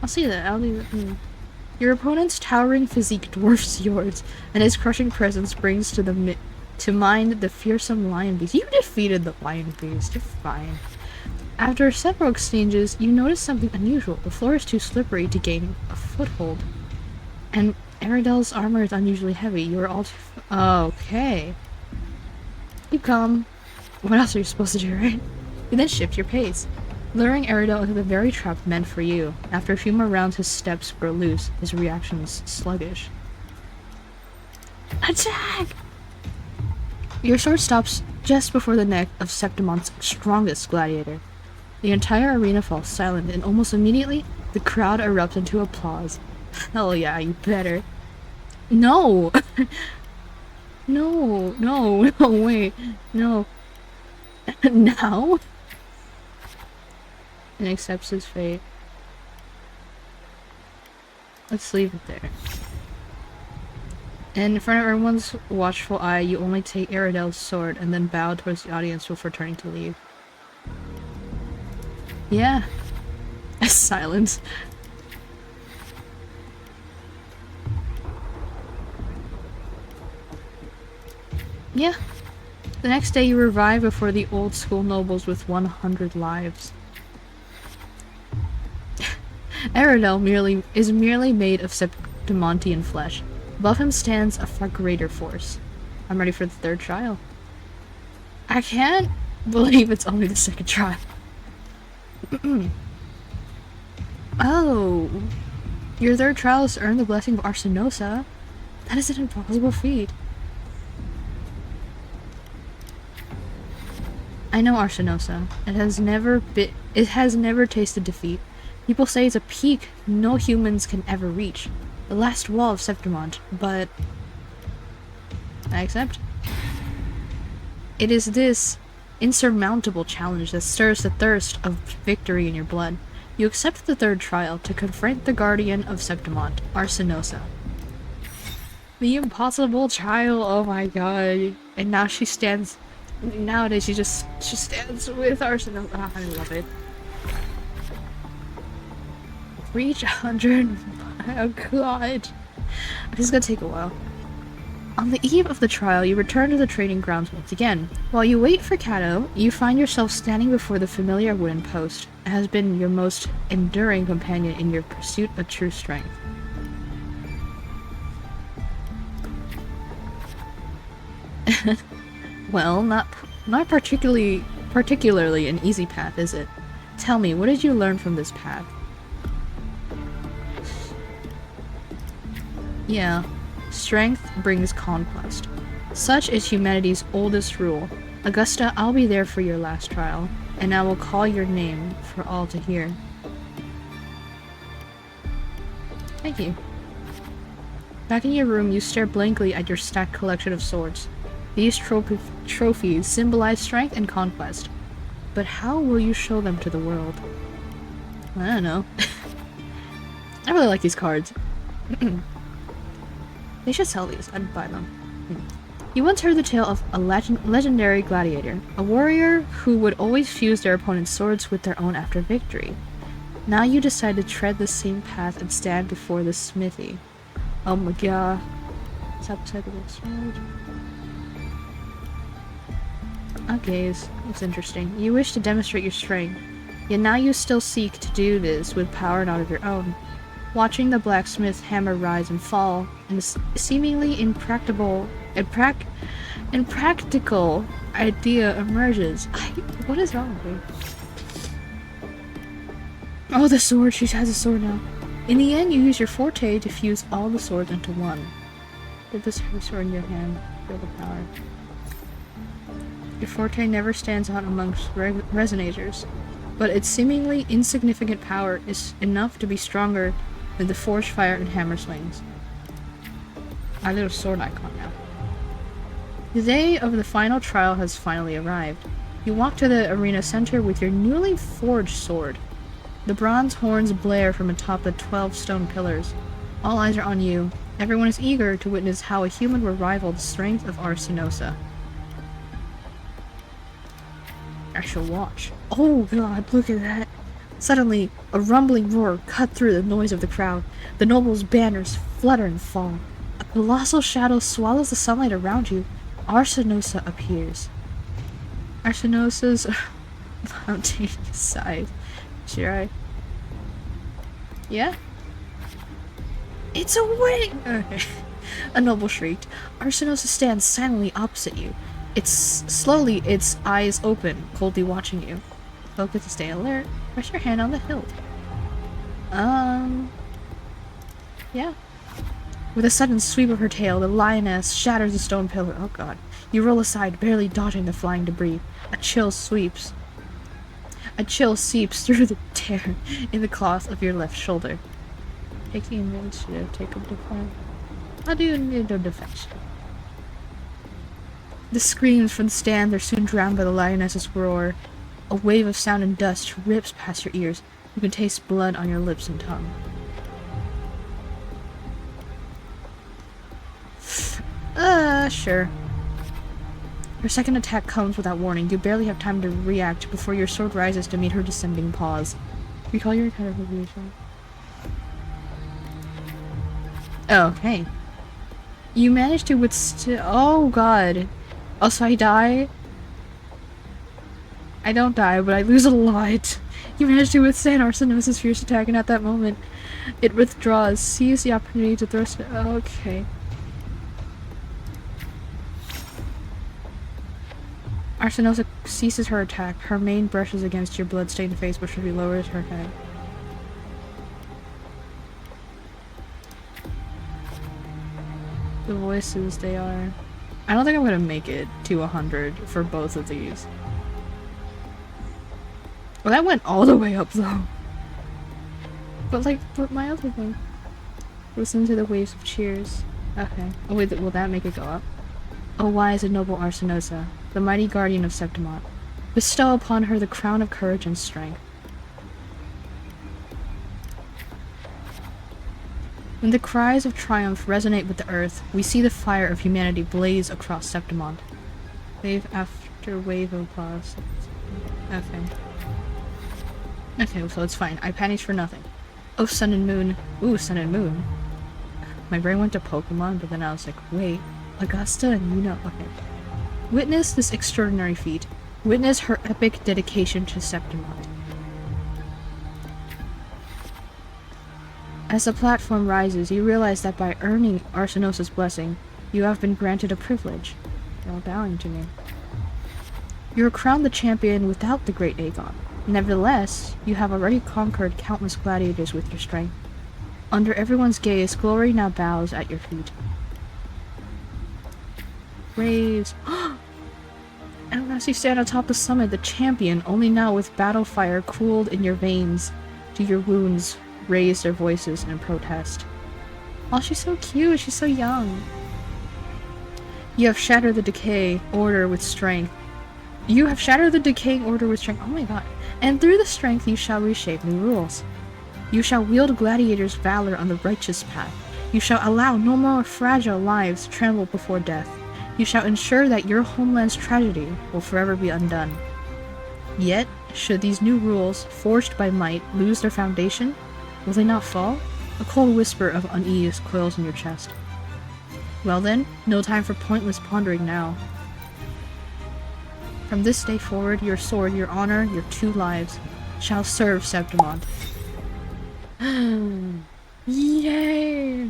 I'll see that. I'll leave it. Your opponent's towering physique dwarfs yours, and his crushing presence brings to mind the fearsome lion beast. You defeated the lion beast. You're fine. After several exchanges, you notice something unusual. The floor is too slippery to gain a foothold. And Aradel's armor is unusually heavy. You are all too... Okay. You come. What else are you supposed to do, right? You then shift your pace, luring Aradel into the very trap meant for you. After a few more rounds, his steps grow loose. His reaction is sluggish. Attack! Your sword stops just before the neck of Septimon's strongest gladiator. The entire arena falls silent, and almost immediately, the crowd erupts into applause. Hell yeah, you better. No! No, wait. No. Now? And accepts his fate. Let's leave it there. And in front of everyone's watchful eye, you only take Aradel's sword and then bow towards the audience before turning to leave. Yeah. Silence. Yeah. The next day you revive before the old school nobles with 100 lives. Aradel is merely made of Septimontian flesh. Above him stands a far greater force. I'm ready for the third trial. I can't believe it's only the second trial. Oh, your third trial is to earn the blessing of Arsinosa. That is an impossible feat. I know Arsinosa. It has never tasted defeat. People say it's a peak no humans can ever reach. The last wall of Septimont, but I accept. It is this insurmountable challenge that stirs the thirst of victory in your blood. You accept the third trial to confront the guardian of Septimont, Arsinosa. The impossible trial, oh my god. And now she stands, nowadays she stands with Arsinosa. Oh, I love it. Reach 100. Oh god. This is gonna take a while. On the eve of the trial, you return to the training grounds once again. While you wait for Kato, you find yourself standing before the familiar wooden post. It has been your most enduring companion in your pursuit of true strength. Well, not particularly an easy path, is it? Tell me, what did you learn from this path? Yeah, strength brings conquest. Such is humanity's oldest rule. Augusta, I'll be there for your last trial, and I will call your name for all to hear. Thank you. Back in your room, you stare blankly at your stacked collection of swords. These trophies symbolize strength and conquest. But how will you show them to the world? I don't know. I really like these cards. They should sell these. I'd buy them. You once heard the tale of a legendary gladiator, a warrior who would always fuse their opponent's swords with their own after victory. Now you decide to tread the same path and stand before the smithy. Oh my god. Okay, it's interesting. You wish to demonstrate your strength, yet now you still seek to do this with power not of your own. Watching the blacksmith's hammer rise and fall, and a seemingly impractical idea emerges. What is wrong with me? Oh, the sword! She has a sword now. In the end, you use your forte to fuse all the swords into one. Get this heavy sword in your hand. Feel the power. Your forte never stands out amongst resonators, but its seemingly insignificant power is enough to be stronger than the forged fire and hammer swings. Our little sword icon now. The day of the final trial has finally arrived. You walk to the arena center with your newly forged sword. The bronze horns blare from atop the 12 stone pillars. All eyes are on you. Everyone is eager to witness how a human will rival the strength of Arsinosa. I shall watch. Oh god, look at that. Suddenly, a rumbling roar cut through the noise of the crowd. The nobles' banners flutter and fall. A colossal shadow swallows the sunlight around you. Arsinosa appears. Arsinosa's mounting side. Should I? Yeah? It's a wing! Okay. A noble shrieked. Arsinosa stands silently opposite you. Its eyes open, coldly watching you. Focus to stay alert. Press your hand on the hilt. Yeah. With a sudden sweep of her tail, the lioness shatters the stone pillar. Oh god. You roll aside, barely dodging the flying debris. A chill seeps through the tear in the cloth of your left shoulder. Taking initiative, take up defense. How do you need a defense? The screams from the stand are soon drowned by the lioness's roar. A wave of sound and dust rips past your ears. You can taste blood on your lips and tongue. Sure. Her second attack comes without warning. You barely have time to react before your sword rises to meet her descending paws. Recall your encounter with Lucia. Oh, hey. You managed to withstand. Oh god. Also, I die. I don't die, but I lose a lot. You managed to withstand Arsenosa's fierce attack, and at that moment, it withdraws. Seize the opportunity to thrust it. Okay. Arsenosa ceases her attack. Her mane brushes against your blood-stained face before she lowers her head. The voices, they are... I don't think I'm gonna make it to 100 for both of these. Well, that went all the way up, though. But, like, but my other one. Listen to the waves of cheers. Okay. Oh, wait, will that make it go up? O wise and noble Arsenosa, the mighty guardian of Septimont, bestow upon her the crown of courage and strength. When the cries of triumph resonate with the earth, we see the fire of humanity blaze across Septimont. Wave after wave of applause. Okay. Okay, so it's fine. I panicked for nothing. Oh, sun and moon. Ooh, sun and moon. My brain went to Pokemon, but then I was like, wait, Augusta and you know, okay. Witness this extraordinary feat. Witness her epic dedication to Septimont. As the platform rises, you realize that by earning Arsenosa's blessing, you have been granted a privilege. They're all bowing to me. You are crowned the champion without the great Aegon. Nevertheless, you have already conquered countless gladiators with your strength. Under everyone's gaze, glory now bows at your feet. Waves. And as you stand atop the summit, the champion, only now with battle fire cooled in your veins, do your wounds raise their voices in protest. Oh, she's so cute. She's so young. You have shattered the decay order with strength. You have shattered the decaying order with strength. Oh my god. And through the strength you shall reshape new rules. You shall wield gladiators' valor on the righteous path. You shall allow no more fragile lives to tremble before death. You shall ensure that your homeland's tragedy will forever be undone. Yet, should these new rules, forged by might, lose their foundation, will they not fall? A cold whisper of unease coils in your chest. Well then, no time for pointless pondering now. From this day forward, your sword, your honor, your 2 lives, shall serve Septimont. Yay!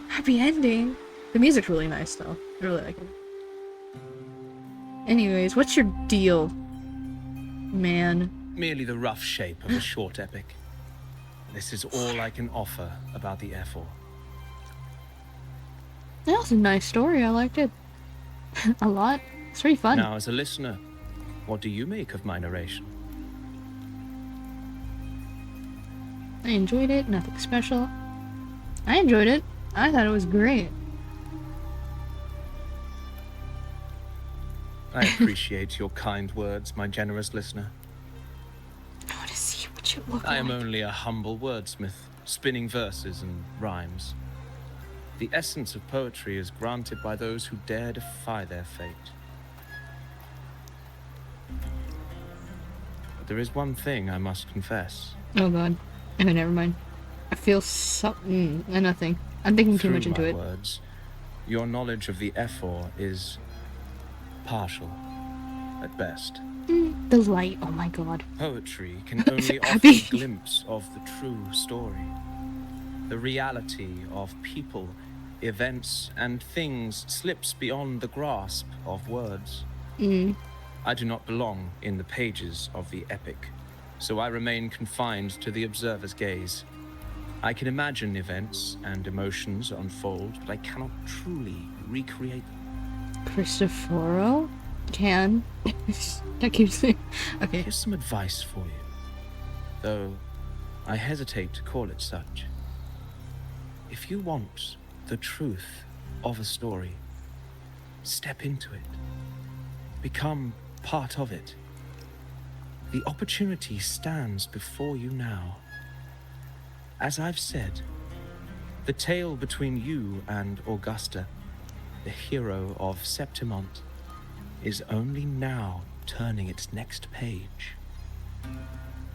Happy ending! The music's really nice, though. I really like it. Anyways, what's your deal, man? Merely the rough shape of a short epic. This is all I can offer about the F4. That was a nice story. I liked it. A lot. It's pretty fun. Now, as a listener, what do you make of my narration? I enjoyed it. Nothing special. I enjoyed it. I thought it was great. I appreciate your kind words, my generous listener. I want to see what you look like. I am only a humble wordsmith, spinning verses and rhymes. The essence of poetry is granted by those who dare defy their fate. But there is one thing I must confess. Oh god. Okay, never mind. I feel something. Nothing. I'm thinking too much into it. Words, your knowledge of the F4 is partial, at best. The light. Oh my god. Poetry can only offer a glimpse of the true story. The reality of people, events, and things slips beyond the grasp of words. I do not belong in the pages of the epic, so I remain confined to the observer's gaze. I can imagine events and emotions unfold, but I cannot truly recreate them. Cristoforo? Can. That keeps saying. Okay. Here's some advice for you, though I hesitate to call it such. If you want the truth of a story, step into it. Become part of it. The opportunity stands before you now. As I've said, the tale between you and Augusta the hero of Septimont, is only now turning its next page.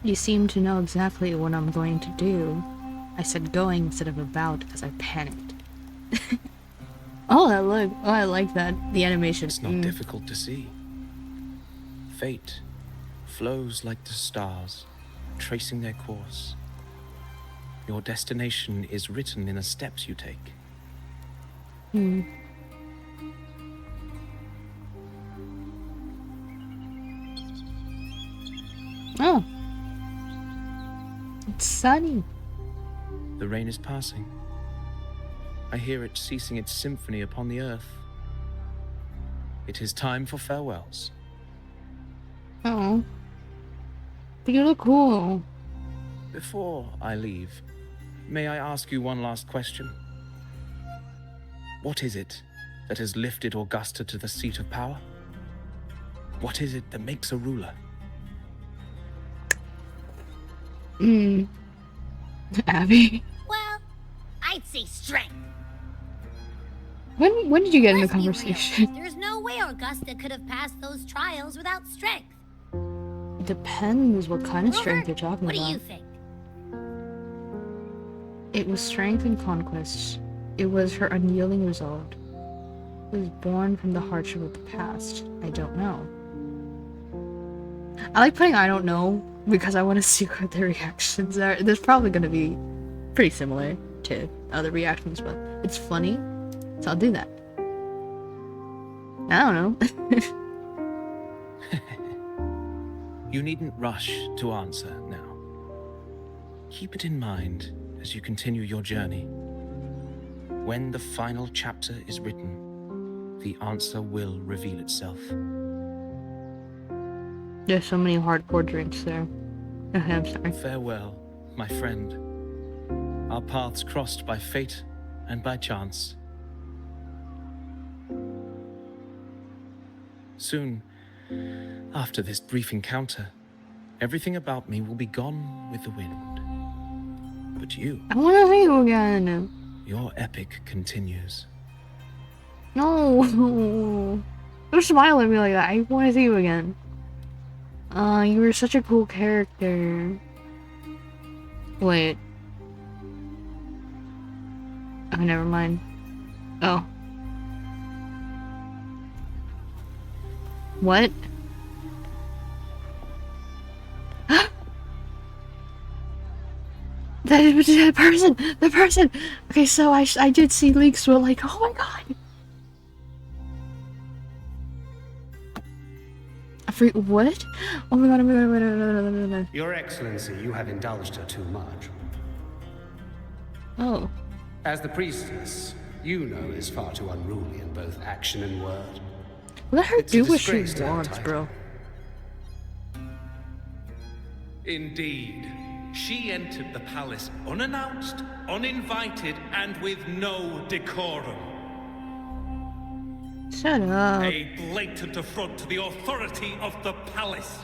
You seem to know exactly what I'm going to do. I said going instead of about because I panicked. Oh, I like that. The animation. It's not difficult to see. Fate flows like the stars, tracing their course. Your destination is written in the steps you take. Oh. It's sunny. The rain is passing. I hear it ceasing its symphony upon the earth. It is time for farewells. Oh. But you look cool. Before I leave, may I ask you one last question? What is it that has lifted Augusta to the seat of power? What is it that makes a ruler? Abby. Well, I'd say strength. When did you get in the Let's be real. conversation? There's no way Augusta could have passed those trials without strength. Depends what kind of Rover, strength you're talking what about. do you think? It was strength and conquest. It was her unyielding resolve. It was born from the hardship of the past. I don't know. I like putting I don't know because I want to see what their reactions are. There's probably going to be pretty similar to other reactions, but it's funny, so I'll do that. I don't know. You needn't rush to answer now. Keep it in mind as you continue your journey. When the final chapter is written, the answer will reveal itself. There's so many hardcore drinks there. Okay, I'm sorry. Farewell, my friend. Our paths crossed by fate and by chance. Soon, after this brief encounter, everything about me will be gone with the wind. But you, I want to see you again. your epic continues. No. Don't smile at me like that. I want to see you again. You were such a cool character. Wait. Oh, never mind. Oh. What? The person! The person! Okay, so I did see leaks were like, oh my god! What? Oh my god, oh my god, oh my god, oh my god. Your Excellency, you have indulged her too much. Oh. As the priestess, you know is far too unruly in both action and word. Let her It's a do what she disgrace to her wants, title. bro. Indeed. She entered the palace unannounced, uninvited, and with no decorum. Shut up. A blatant affront to the authority of the palace.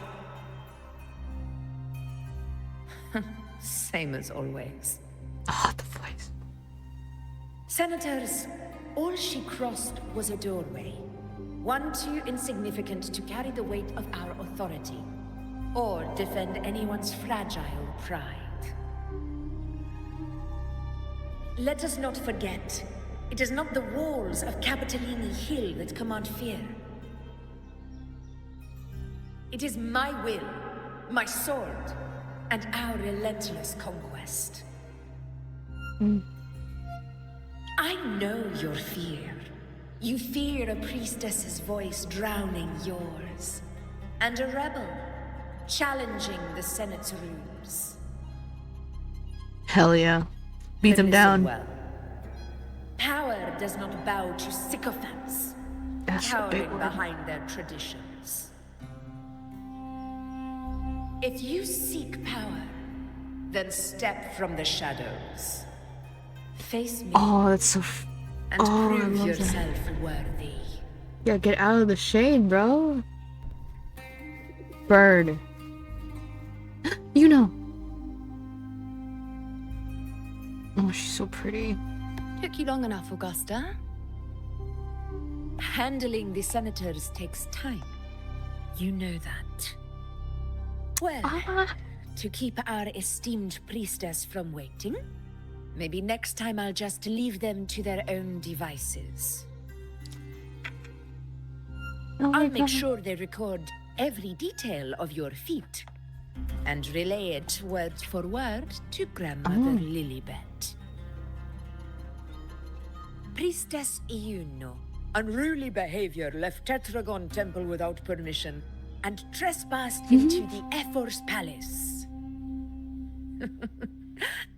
Same as always. Oh, the voice. Senators, all she crossed was a doorway. One too insignificant to carry the weight of our authority, or defend anyone's fragile pride. Let us not forget, it is not the walls of Capitolini Hill that command fear. It is my will, my sword, and our relentless conquest. I know your fear. You fear a priestess's voice drowning yours, and a rebel challenging the Senate's rules. Hell yeah. Beat them But down. listen well. Power does not bow to sycophants, That's a big cowering word. behind their traditions. If you seek power, then step from the shadows. Face me Oh, that's so. and oh, I prove love yourself worthy. Yeah, get out of the shade, bro. Bird. You know. Oh, she's so pretty. Took you long enough, Augusta. Handling the senators takes time. You know that. Well, to keep our esteemed priestess from waiting, maybe next time I'll just leave them to their own devices. I'll make sure they record every detail of your feat and relay it word for word to Grandmother Lilibet. Priestess Iuno, unruly behavior, left Tetragon Temple without permission and trespassed into the Ephor's palace.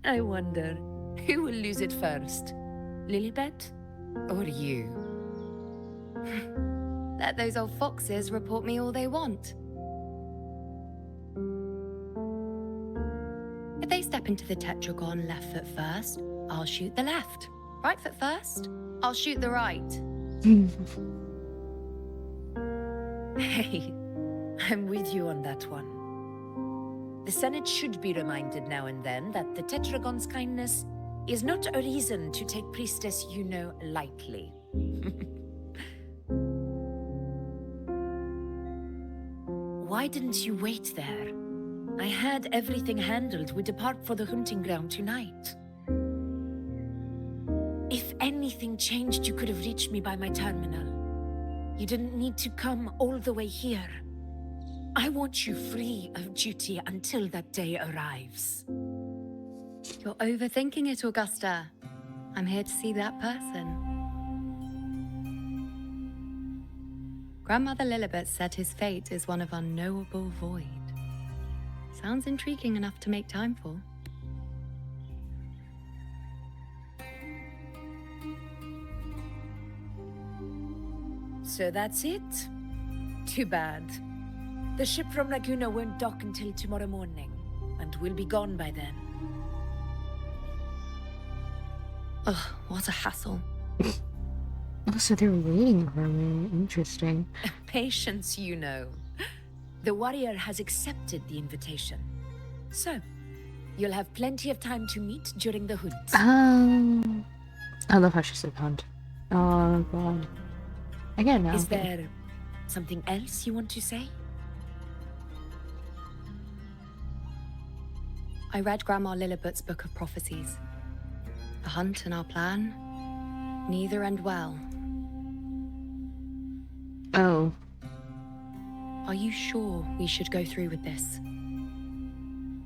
I wonder, who will lose it first? Lilibet or you? Let those old foxes report me all they want. If they step into the tetragon left foot first, I'll shoot the left. Right foot first, I'll shoot the right. Hey, I'm with you on that one. The Senate should be reminded now and then that the Tetragon's kindness is not a reason to take Priestess Yuno lightly. Why didn't you wait there? I had everything handled. We depart for the hunting ground tonight. If anything changed, you could have reached me by my terminal. You didn't need to come all the way here. I want you free of duty until that day arrives. You're overthinking it, Augusta. I'm here to see that person. Grandmother Lilibet said his fate is one of unknowable void. Sounds intriguing enough to make time for. So that's it? Too bad. The ship from Laguna won't dock until tomorrow morning, and we'll be gone by then. Ugh, what a hassle. Oh, so they're waiting for me. Interesting. Patience, you know. The warrior has accepted the invitation. So, you'll have plenty of time to meet during the hunt. I love how she said hunt. Oh, God. Again, now. Is there something else you want to say? I read Grandma Lilibet's Book of Prophecies. The hunt and our plan, neither end well. Oh. Are you sure we should go through with this?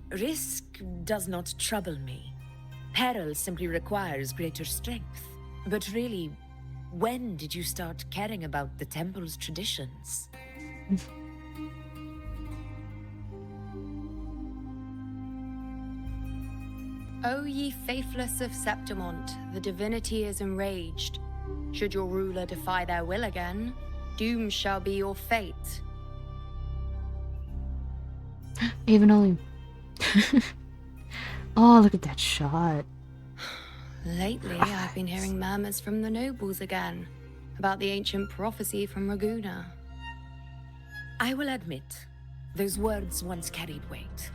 Risk does not trouble me. Peril simply requires greater strength. But really, when did you start caring about the temple's traditions? O ye faithless of Septimont, the divinity is enraged. Should your ruler defy their will again, doom shall be your fate. Even only. Oh, look at that shot. Lately, I've been hearing murmurs from the nobles again about the ancient prophecy from Raguna. I will admit, those words once carried weight.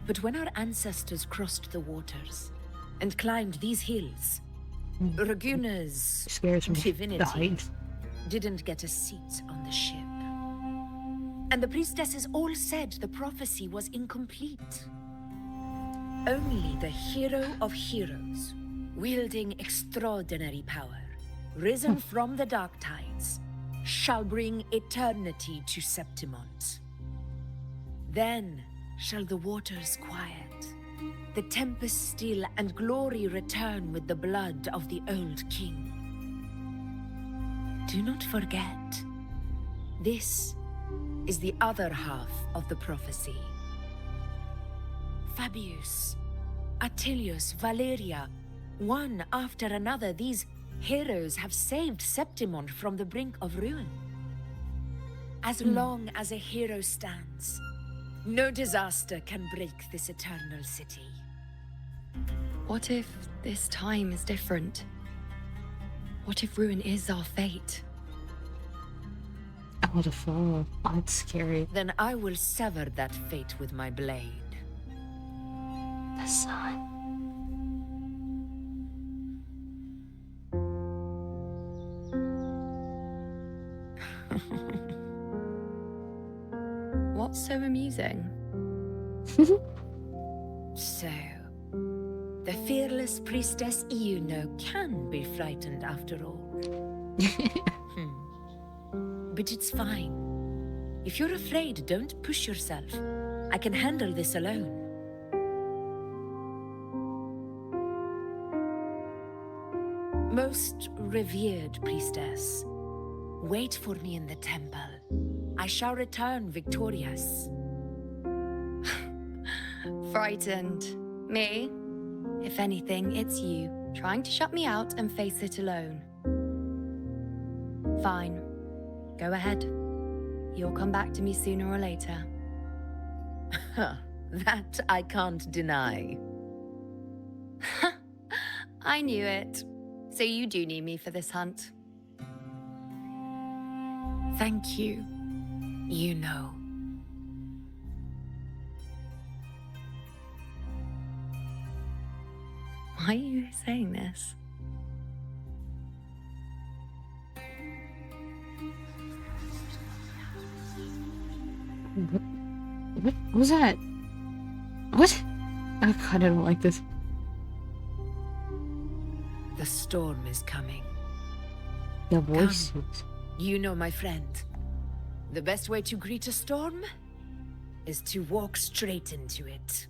But when our ancestors crossed the waters and climbed these hills, Raguna's Scares me. The divinity height. didn't get a seat on the ship. And the priestesses all said the prophecy was incomplete. Only the hero of heroes, wielding extraordinary power, risen from the dark tides, shall bring eternity to Septimont. Then shall the waters quiet, the tempest still, and glory return with the blood of the old king. Do not forget, this is the other half of the prophecy. Fabius, Attilius, Valeria, one after another, these heroes have saved Septimont from the brink of ruin. As long as a hero stands, no disaster can break this eternal city. What if this time is different? What if ruin is our fate? What a fall. Oh, that's scary. Then I will sever that fate with my blade. The sun. What's so amusing? So, the fearless priestess Yuno can be frightened after all. But it's fine. If you're afraid, don't push yourself. I can handle this alone. Most revered priestess, wait for me in the temple. I shall return victorious. Frightened. Me? If anything, it's you, trying to shut me out and face it alone. Fine. Go ahead. You'll come back to me sooner or later. That I can't deny. I knew it. So you do need me for this hunt. Thank you. You know. Why are you saying this? What was that? What? Oh god, I don't like this. The storm is coming. The voices. You know, my friend. The best way to greet a storm is to walk straight into it.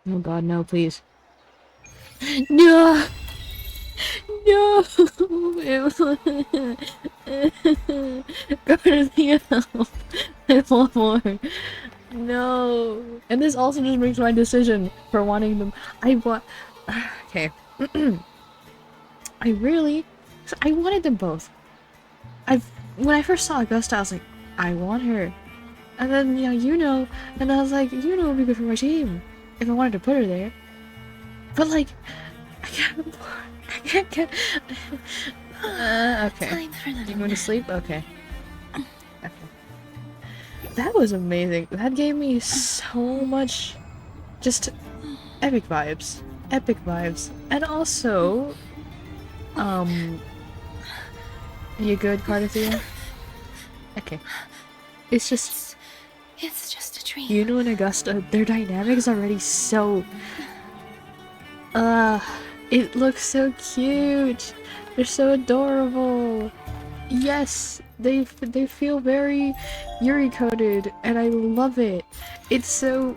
Oh god, no, please. No! No! Cartethyia, help! I want more. No! And this also just brings my decision for wanting them. I want. Okay. I wanted them both. When I first saw Augusta, I was like, I want her. And then, and I was like, would be good for my team. If I wanted to put her there. But like, I can't get. Okay. Time for the You going to sleep? Okay. Okay. That was amazing. That gave me so much, just epic vibes. Epic vibes. And also, you good, Cartethyia? Okay. It's just It's just a dream. Yuno and Augusta, their dynamics already so... it looks so cute! They're so adorable! Yes! They feel very Yuri-coded, and I love it! It's so...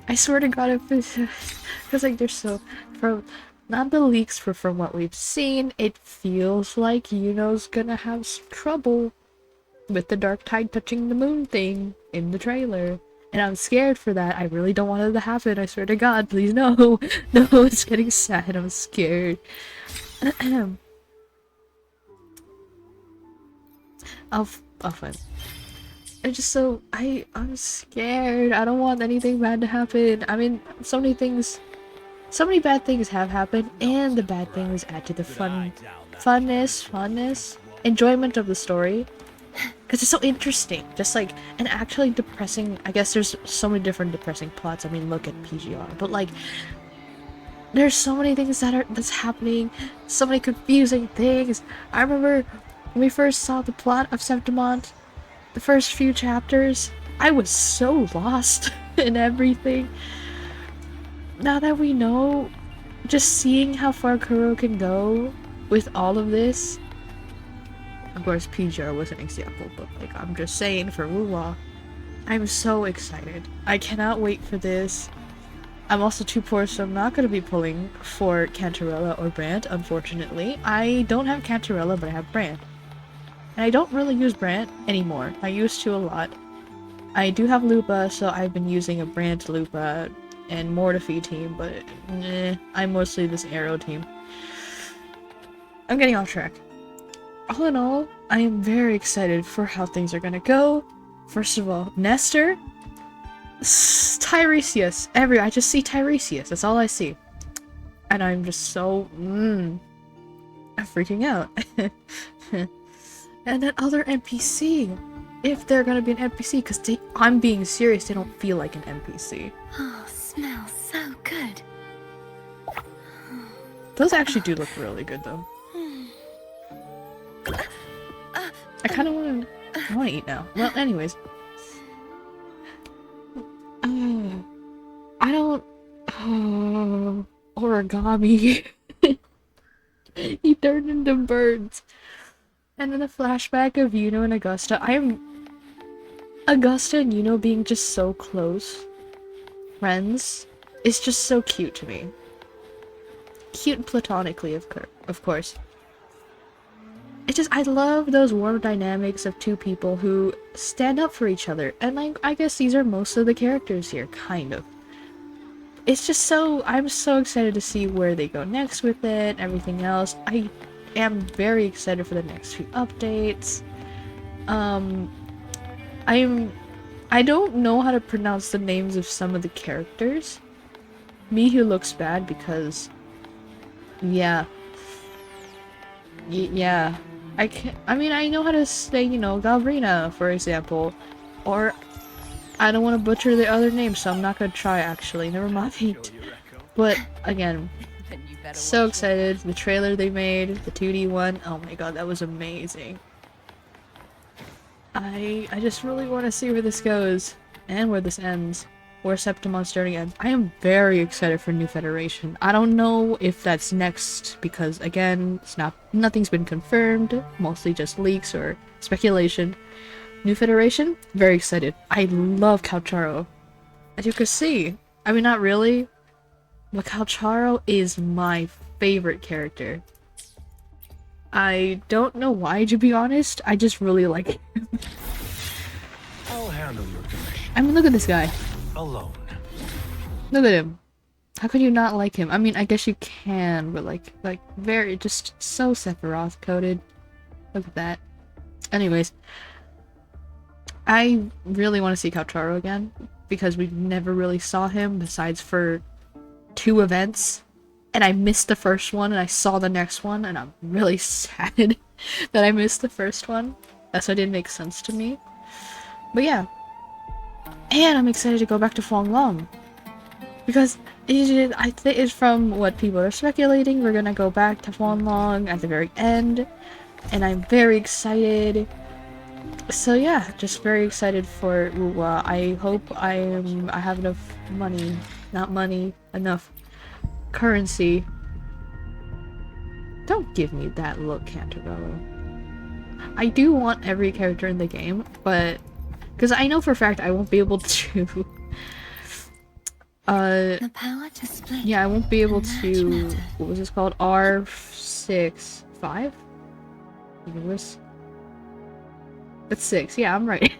I swear to god, because like they're so... From not the leaks, from what we've seen, it feels like Yuno's gonna have some trouble with the dark tide touching the moon thing in the trailer. And I'm scared for that. I really don't want it to happen. I swear to god, please no. No, it's getting sad. I'm scared. I'll find. I'm just so... I'm scared. I don't want anything bad to happen. I mean, so many bad things have happened, and the bad things add to the funness, enjoyment of the story. Because it's so interesting, just like, and actually depressing. I guess there's so many different depressing plots. I mean, look at PGR, but like, there's so many things that's happening, so many confusing things. I remember when we first saw the plot of Septimont, the first few chapters, I was so lost in everything. Now that we know, just seeing how far Kuro can go with all of this. Of course, PGR was an example, but like, I'm just saying for Wuwa, I'm so excited. I cannot wait for this. I'm also too poor, so I'm not going to be pulling for Cantarella or Brant, unfortunately. I don't have Cantarella, but I have Brant. And I don't really use Brant anymore. I used to a lot. I do have Lupa, so I've been using a Brant, Lupa, and Mortifi team, but I'm mostly this Arrow team. I'm getting off track. All in all, I am very excited for how things are gonna go. First of all, Nestor, Tiresias, I just see Tiresias, that's all I see. And I'm just so, I'm freaking out. And that other NPC, if they're gonna be an NPC, because I'm being serious, they don't feel like an NPC. Oh, smells so good. Those actually do look really good, though. I kind of want to eat now. Well, anyways. I don't... origami. He turned into birds. And then a flashback of Yuno and Augusta. Augusta and Yuno being just so close friends is just so cute to me. Cute platonically, of course. I love those warm dynamics of two people who stand up for each other. And I guess these are most of the characters here, kind of. It's just so, I'm so excited to see where they go next with it, everything else. I am very excited for the next few updates. I don't know how to pronounce the names of some of the characters. Mihu looks bad because, yeah. Yeah. I mean, I know how to say, you know, Galvrina, for example. Or, I don't want to butcher the other names, so I'm not gonna try, actually. Never mind. But, again, so excited. The trailer they made, the 2D one, oh my god, that was amazing. I just really want to see where this goes, and where this ends. Where Septimon's journey ends. I am very excited for New Federation. I don't know if that's next, because again, nothing's been confirmed, mostly just leaks or speculation. New Federation, very excited. I love Calcharo. As you can see, I mean not really, but Calcharo is my favorite character. I don't know why, to be honest, I just really like him. I'll handle your commission. I mean, look at this guy. Alone. Look at him. How could you not like him? I mean, I guess you can, but like very, just so Sephiroth coded. Look at that. Anyways, I really want to see Calcharo again, because we never really saw him besides for 2 events, and I missed the first one, and I saw the next one, and I'm really sad that I missed the first one. That's why it didn't make sense to me. But yeah. And I'm excited to go back to Huanglong. Because I think it's from what people are speculating, we're gonna go back to Huanglong at the very end. And I'm very excited. So yeah, just very excited for Wuwa. I hope I have enough money. Not money, enough currency. Don't give me that look, Canterella. I do want every character in the game, but because I know for a fact I won't be able to The power to split. yeah, I won't be able to, what was this called? R65? That's 6, yeah, I'm right.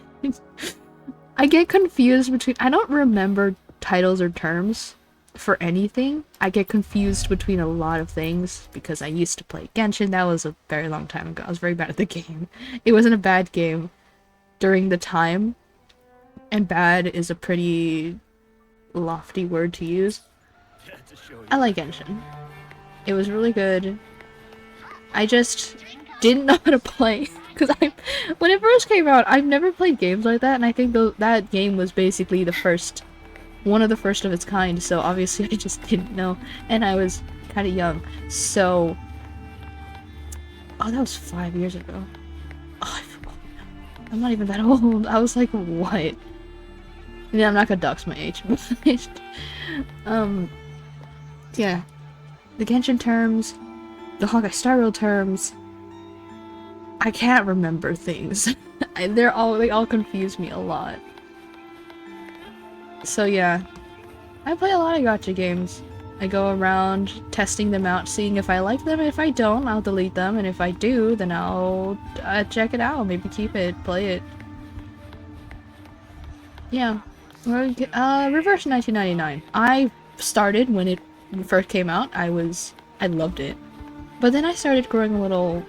I get confused between, I don't remember titles or terms for anything. I get confused between a lot of things because I used to play Genshin. That was a very long time ago. I was very bad at the game. It wasn't a bad game during the time, and bad is a pretty lofty word to use. I like Genshin. It was really good. I just didn't know how to play because when it first came out, I've never played games like that, and I think that game was basically the first, one of the first of its kind, so obviously I just didn't know, and I was kind of young, so oh, that was 5 years ago. Oh, I'm not even that old. I was like, what? Yeah, I'm not gonna dox my age. Yeah. The Genshin terms, the Hawkeye Star Rail terms, I can't remember things. They all confuse me a lot. So yeah. I play a lot of gacha games. I go around testing them out, seeing if I like them. If I don't, I'll delete them, and if I do, then I'll check it out, maybe keep it, play it. Yeah. Reverse 1999. I started when it first came out. I loved it. But then I started growing a little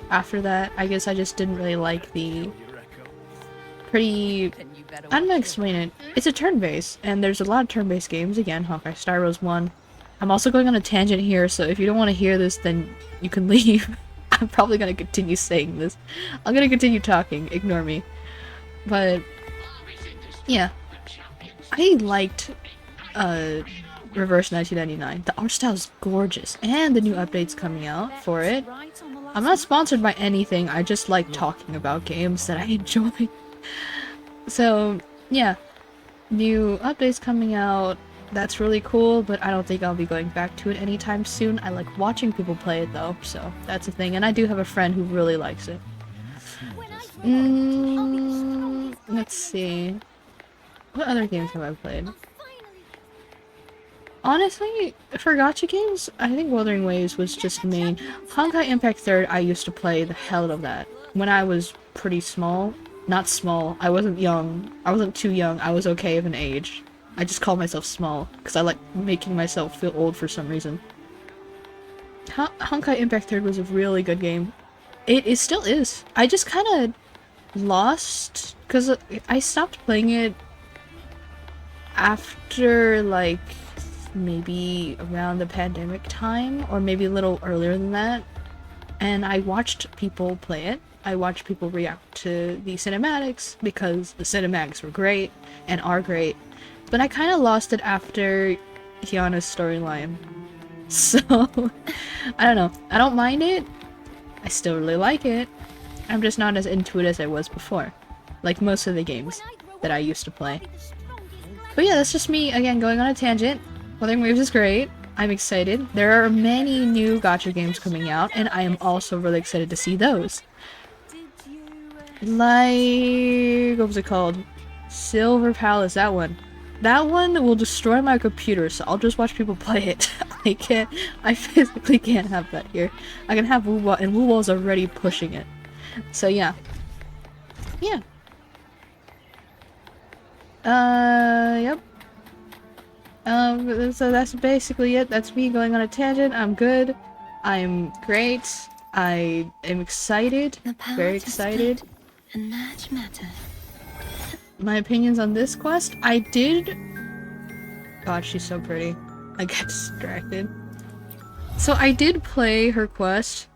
after that. I guess I just didn't really like the pretty, I don't know how to explain it. It's a turn-based, and there's a lot of turn-based games. Again, Hawkeye Star Rail's one. I'm also going on a tangent here, so if you don't want to hear this, then you can leave. I'm probably going to continue saying this. I'm going to continue talking. Ignore me. But yeah, I liked Reverse 1999. The art style is gorgeous, and the new updates coming out for it. I'm not sponsored by anything, I just like talking about games that I enjoy. So, yeah. New updates coming out. That's really cool, but I don't think I'll be going back to it anytime soon. I like watching people play it though, so that's a thing. And I do have a friend who really likes it. Let's see. What other games have I played? Honestly, for gacha games, I think Wuthering Waves was just main. Honkai Impact 3rd, I used to play the hell out of that. When I was pretty small. Not small, I wasn't young. I wasn't too young, I was okay of an age. I just called myself small, because I like making myself feel old for some reason. Honkai Impact 3rd was a really good game. It still is. I just kind of lost, because I stopped playing it after, like, maybe around the pandemic time, or maybe a little earlier than that, and I watched people play it. I watched people react to the cinematics, because the cinematics were great, and are great, but I kind of lost it after Kiana's storyline. So, I don't know. I don't mind it. I still really like it. I'm just not as into it as I was before. Like most of the games that I used to play. But yeah, that's just me, again, going on a tangent. Wuthering Waves is great. I'm excited. There are many new gacha games coming out, and I am also really excited to see those. Like... what was it called? Silver Palace, that one. That one will destroy my computer, so I'll just watch people play it. I physically can't have that here. I can have Woo-Wah, and Woo-Wah's already pushing it. So yeah. Yeah. Yep. So that's basically it. That's me going on a tangent. I'm good. I'm great. I am excited. Very excited. And much matter. My opinions on this quest? I did... God, she's so pretty. I get distracted. So I did play her quest.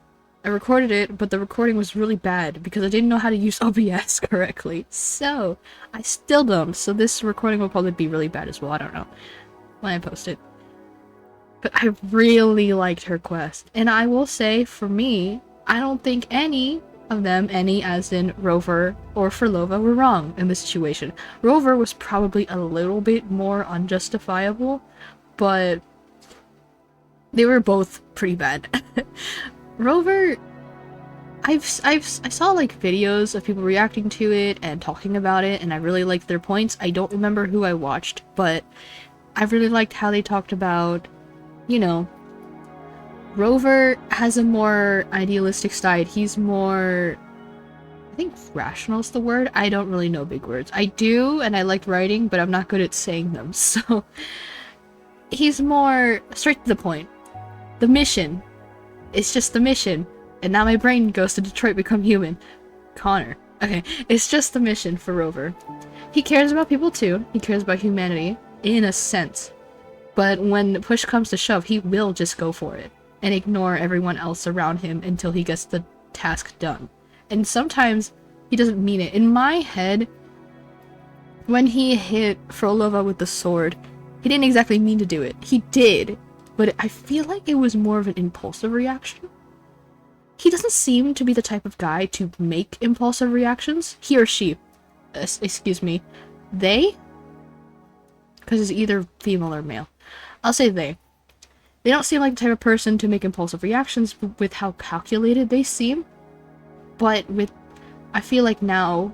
I recorded it, but the recording was really bad because I didn't know how to use OBS correctly. So, I still don't. So this recording will probably be really bad as well. I don't know when I post it. But I really liked her quest. And I will say, for me, I don't think any of them, any as in Rover or Phrolova, were wrong in this situation. Rover was probably a little bit more unjustifiable, but they were both pretty bad. Rover, I saw like videos of people reacting to it and talking about it, and I really liked their points. I don't remember who I watched, but I really liked how they talked about, you know, Rover has a more idealistic side. He's more, I think rational is the word. I don't really know big words. I do, and I like writing, but I'm not good at saying them. So he's more straight to the point. The mission. It's just the mission. And now my brain goes to Detroit Become Human. Connor. Okay, it's just the mission for Rover. He cares about people too. He cares about humanity, in a sense. But when push comes to shove, he will just go for it and ignore everyone else around him until he gets the task done. And sometimes he doesn't mean it. In my head, when he hit Phrolova with the sword, he didn't exactly mean to do it. He did, but I feel like it was more of an impulsive reaction. He doesn't seem to be the type of guy to make impulsive reactions. He or she. Excuse me. They? Because it's either female or male. I'll say they. They don't seem like the type of person to make impulsive reactions with how calculated they seem. But with... I feel like now,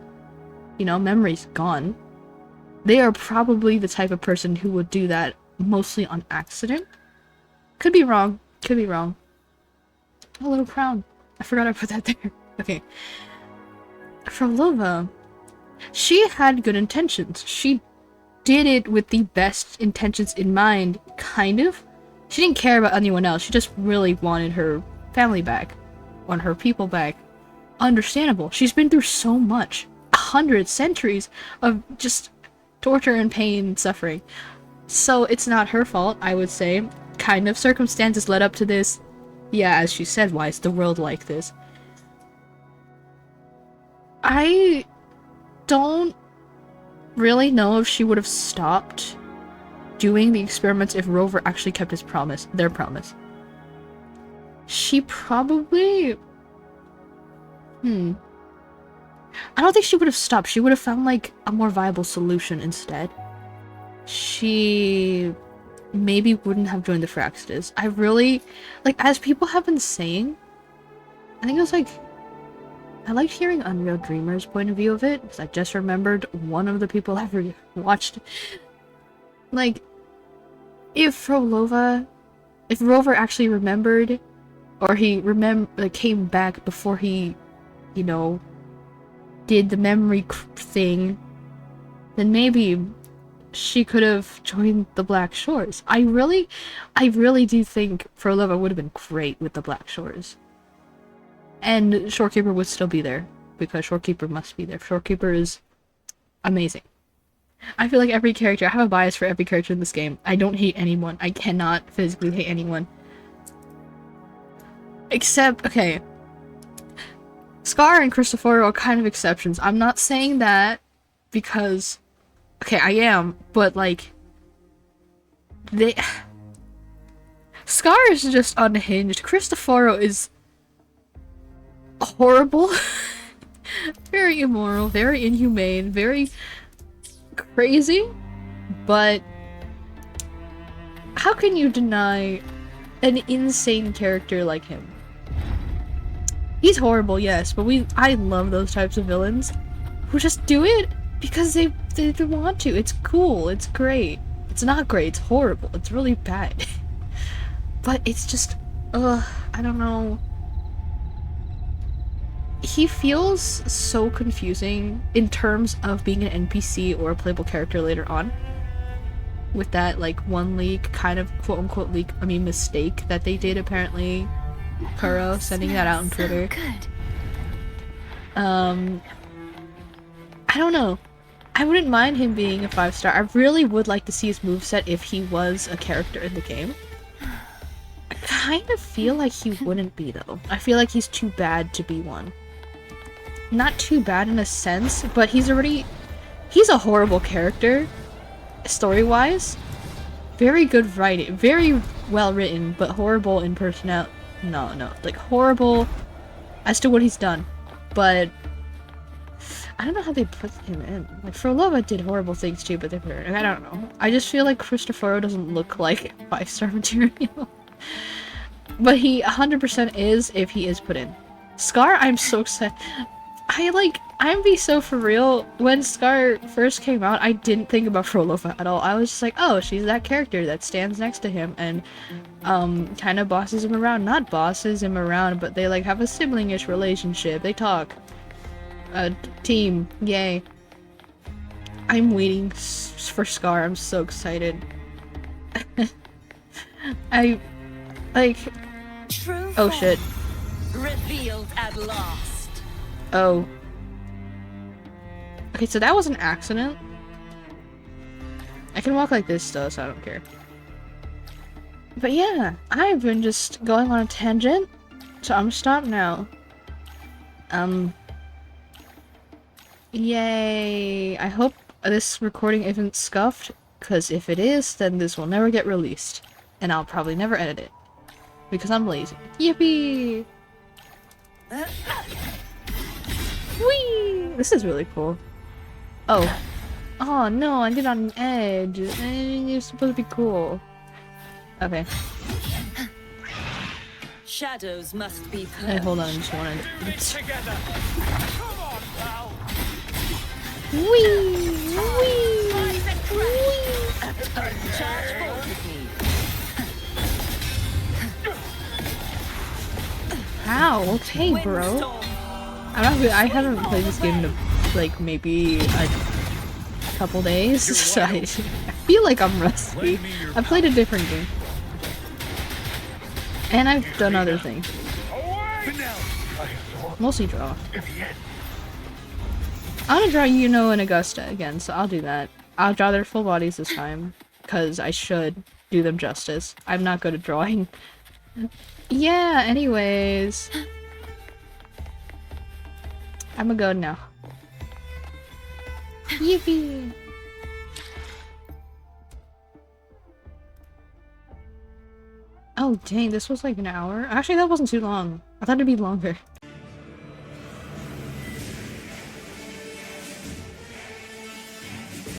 you know, memory's gone. They are probably the type of person who would do that mostly on accident. Could be wrong. Could be wrong. A little crown. I forgot I put that there. Okay. Phrolova. She had good intentions. She did it with the best intentions in mind, kind of. She didn't care about anyone else. She just really wanted her family back. Want her people back. Understandable. She's been through so much. 100 centuries of just torture and pain and suffering. So it's not her fault, I would say. Kind of circumstances led up to this. Yeah, as she said, why is the world like this? I don't really know if she would have stopped doing the experiments if Rover actually kept his promise, their promise? She probably... I don't think she would have stopped. She would have found, like, a more viable solution instead. She maybe wouldn't have joined the Fraxes. I really... Like, as people have been saying, I think it was, like... I liked hearing Unreal Dreamer's point of view of it, because I just remembered one of the people I've watched. Like, if Rover actually remembered, or he came back before he, you know, did the memory thing, then maybe she could have joined the Black Shores. I really do think Phrolova would have been great with the Black Shores. And Shorekeeper would still be there, because Shorekeeper must be there. Shorekeeper is amazing. I feel like every character, I have a bias for every character in this game. I don't hate anyone. I cannot physically hate anyone. Except, okay, Scar and Cristoforo are kind of exceptions. I'm not saying that because, okay, I am, but like, Scar is just unhinged. Cristoforo is horrible, very immoral, very inhumane, very crazy, but how can you deny an insane character like him? He's horrible, yes, but I love those types of villains who just do it because they want to. It's cool, it's great. It's not great, it's horrible, it's really bad. But it's just, I don't know. He feels so confusing in terms of being an NPC or a playable character later on. With that, like, one leak, kind of quote-unquote leak, I mean mistake that they did apparently. Kuro sending that out on Twitter. So good. I don't know. I wouldn't mind him being a 5-star. I really would like to see his moveset if he was a character in the game. I kind of feel like he wouldn't be, though. I feel like he's too bad to be one. Not too bad in a sense, but he's a horrible character, story-wise. Very good writing, very well written, but horrible in personality. No, like horrible as to what he's done. But I don't know how they put him in. Like, Phrolova did horrible things too, but they put her in. I don't know. I just feel like Cristoforo doesn't look like 5-star material. But he 100% is if he is put in. Scar, I'm so excited. I'm be so for real. When Scar first came out, I didn't think about Phrolova at all. I was just like, oh, she's that character that stands next to him and kind of bosses him around. Not bosses him around, but they like have a sibling-ish relationship. They talk. Team, yay. I'm waiting for Scar. I'm so excited. True oh shit. revealed at last. Oh. Okay, so that was an accident. I can walk like this though, so I don't care. But yeah, I've been just going on a tangent, so I'm stopped now. Yay. I hope this recording isn't scuffed, because if it is, then this will never get released. And I'll probably never edit it. Because I'm lazy. Yippee! Whee! This is really cool. Oh. Oh no, I did on an edge. You're supposed to be cool. Okay. Shadows must be Hey, hold on, I just wanted... Together. Come on, pal. Whee! Whee! charge forward with me. How? Okay, bro. I haven't played this game in like maybe a couple days, so I feel like I'm rusty. I've played a different game. And I've done other things. Mostly draw. I want to draw Yuno and Augusta again, so I'll do that. I'll draw their full bodies this time, because I should do them justice. I'm not good at drawing. Yeah, anyways. I'm a go now. Yippee! Oh, dang, this was like an hour? Actually, that wasn't too long. I thought it'd be longer.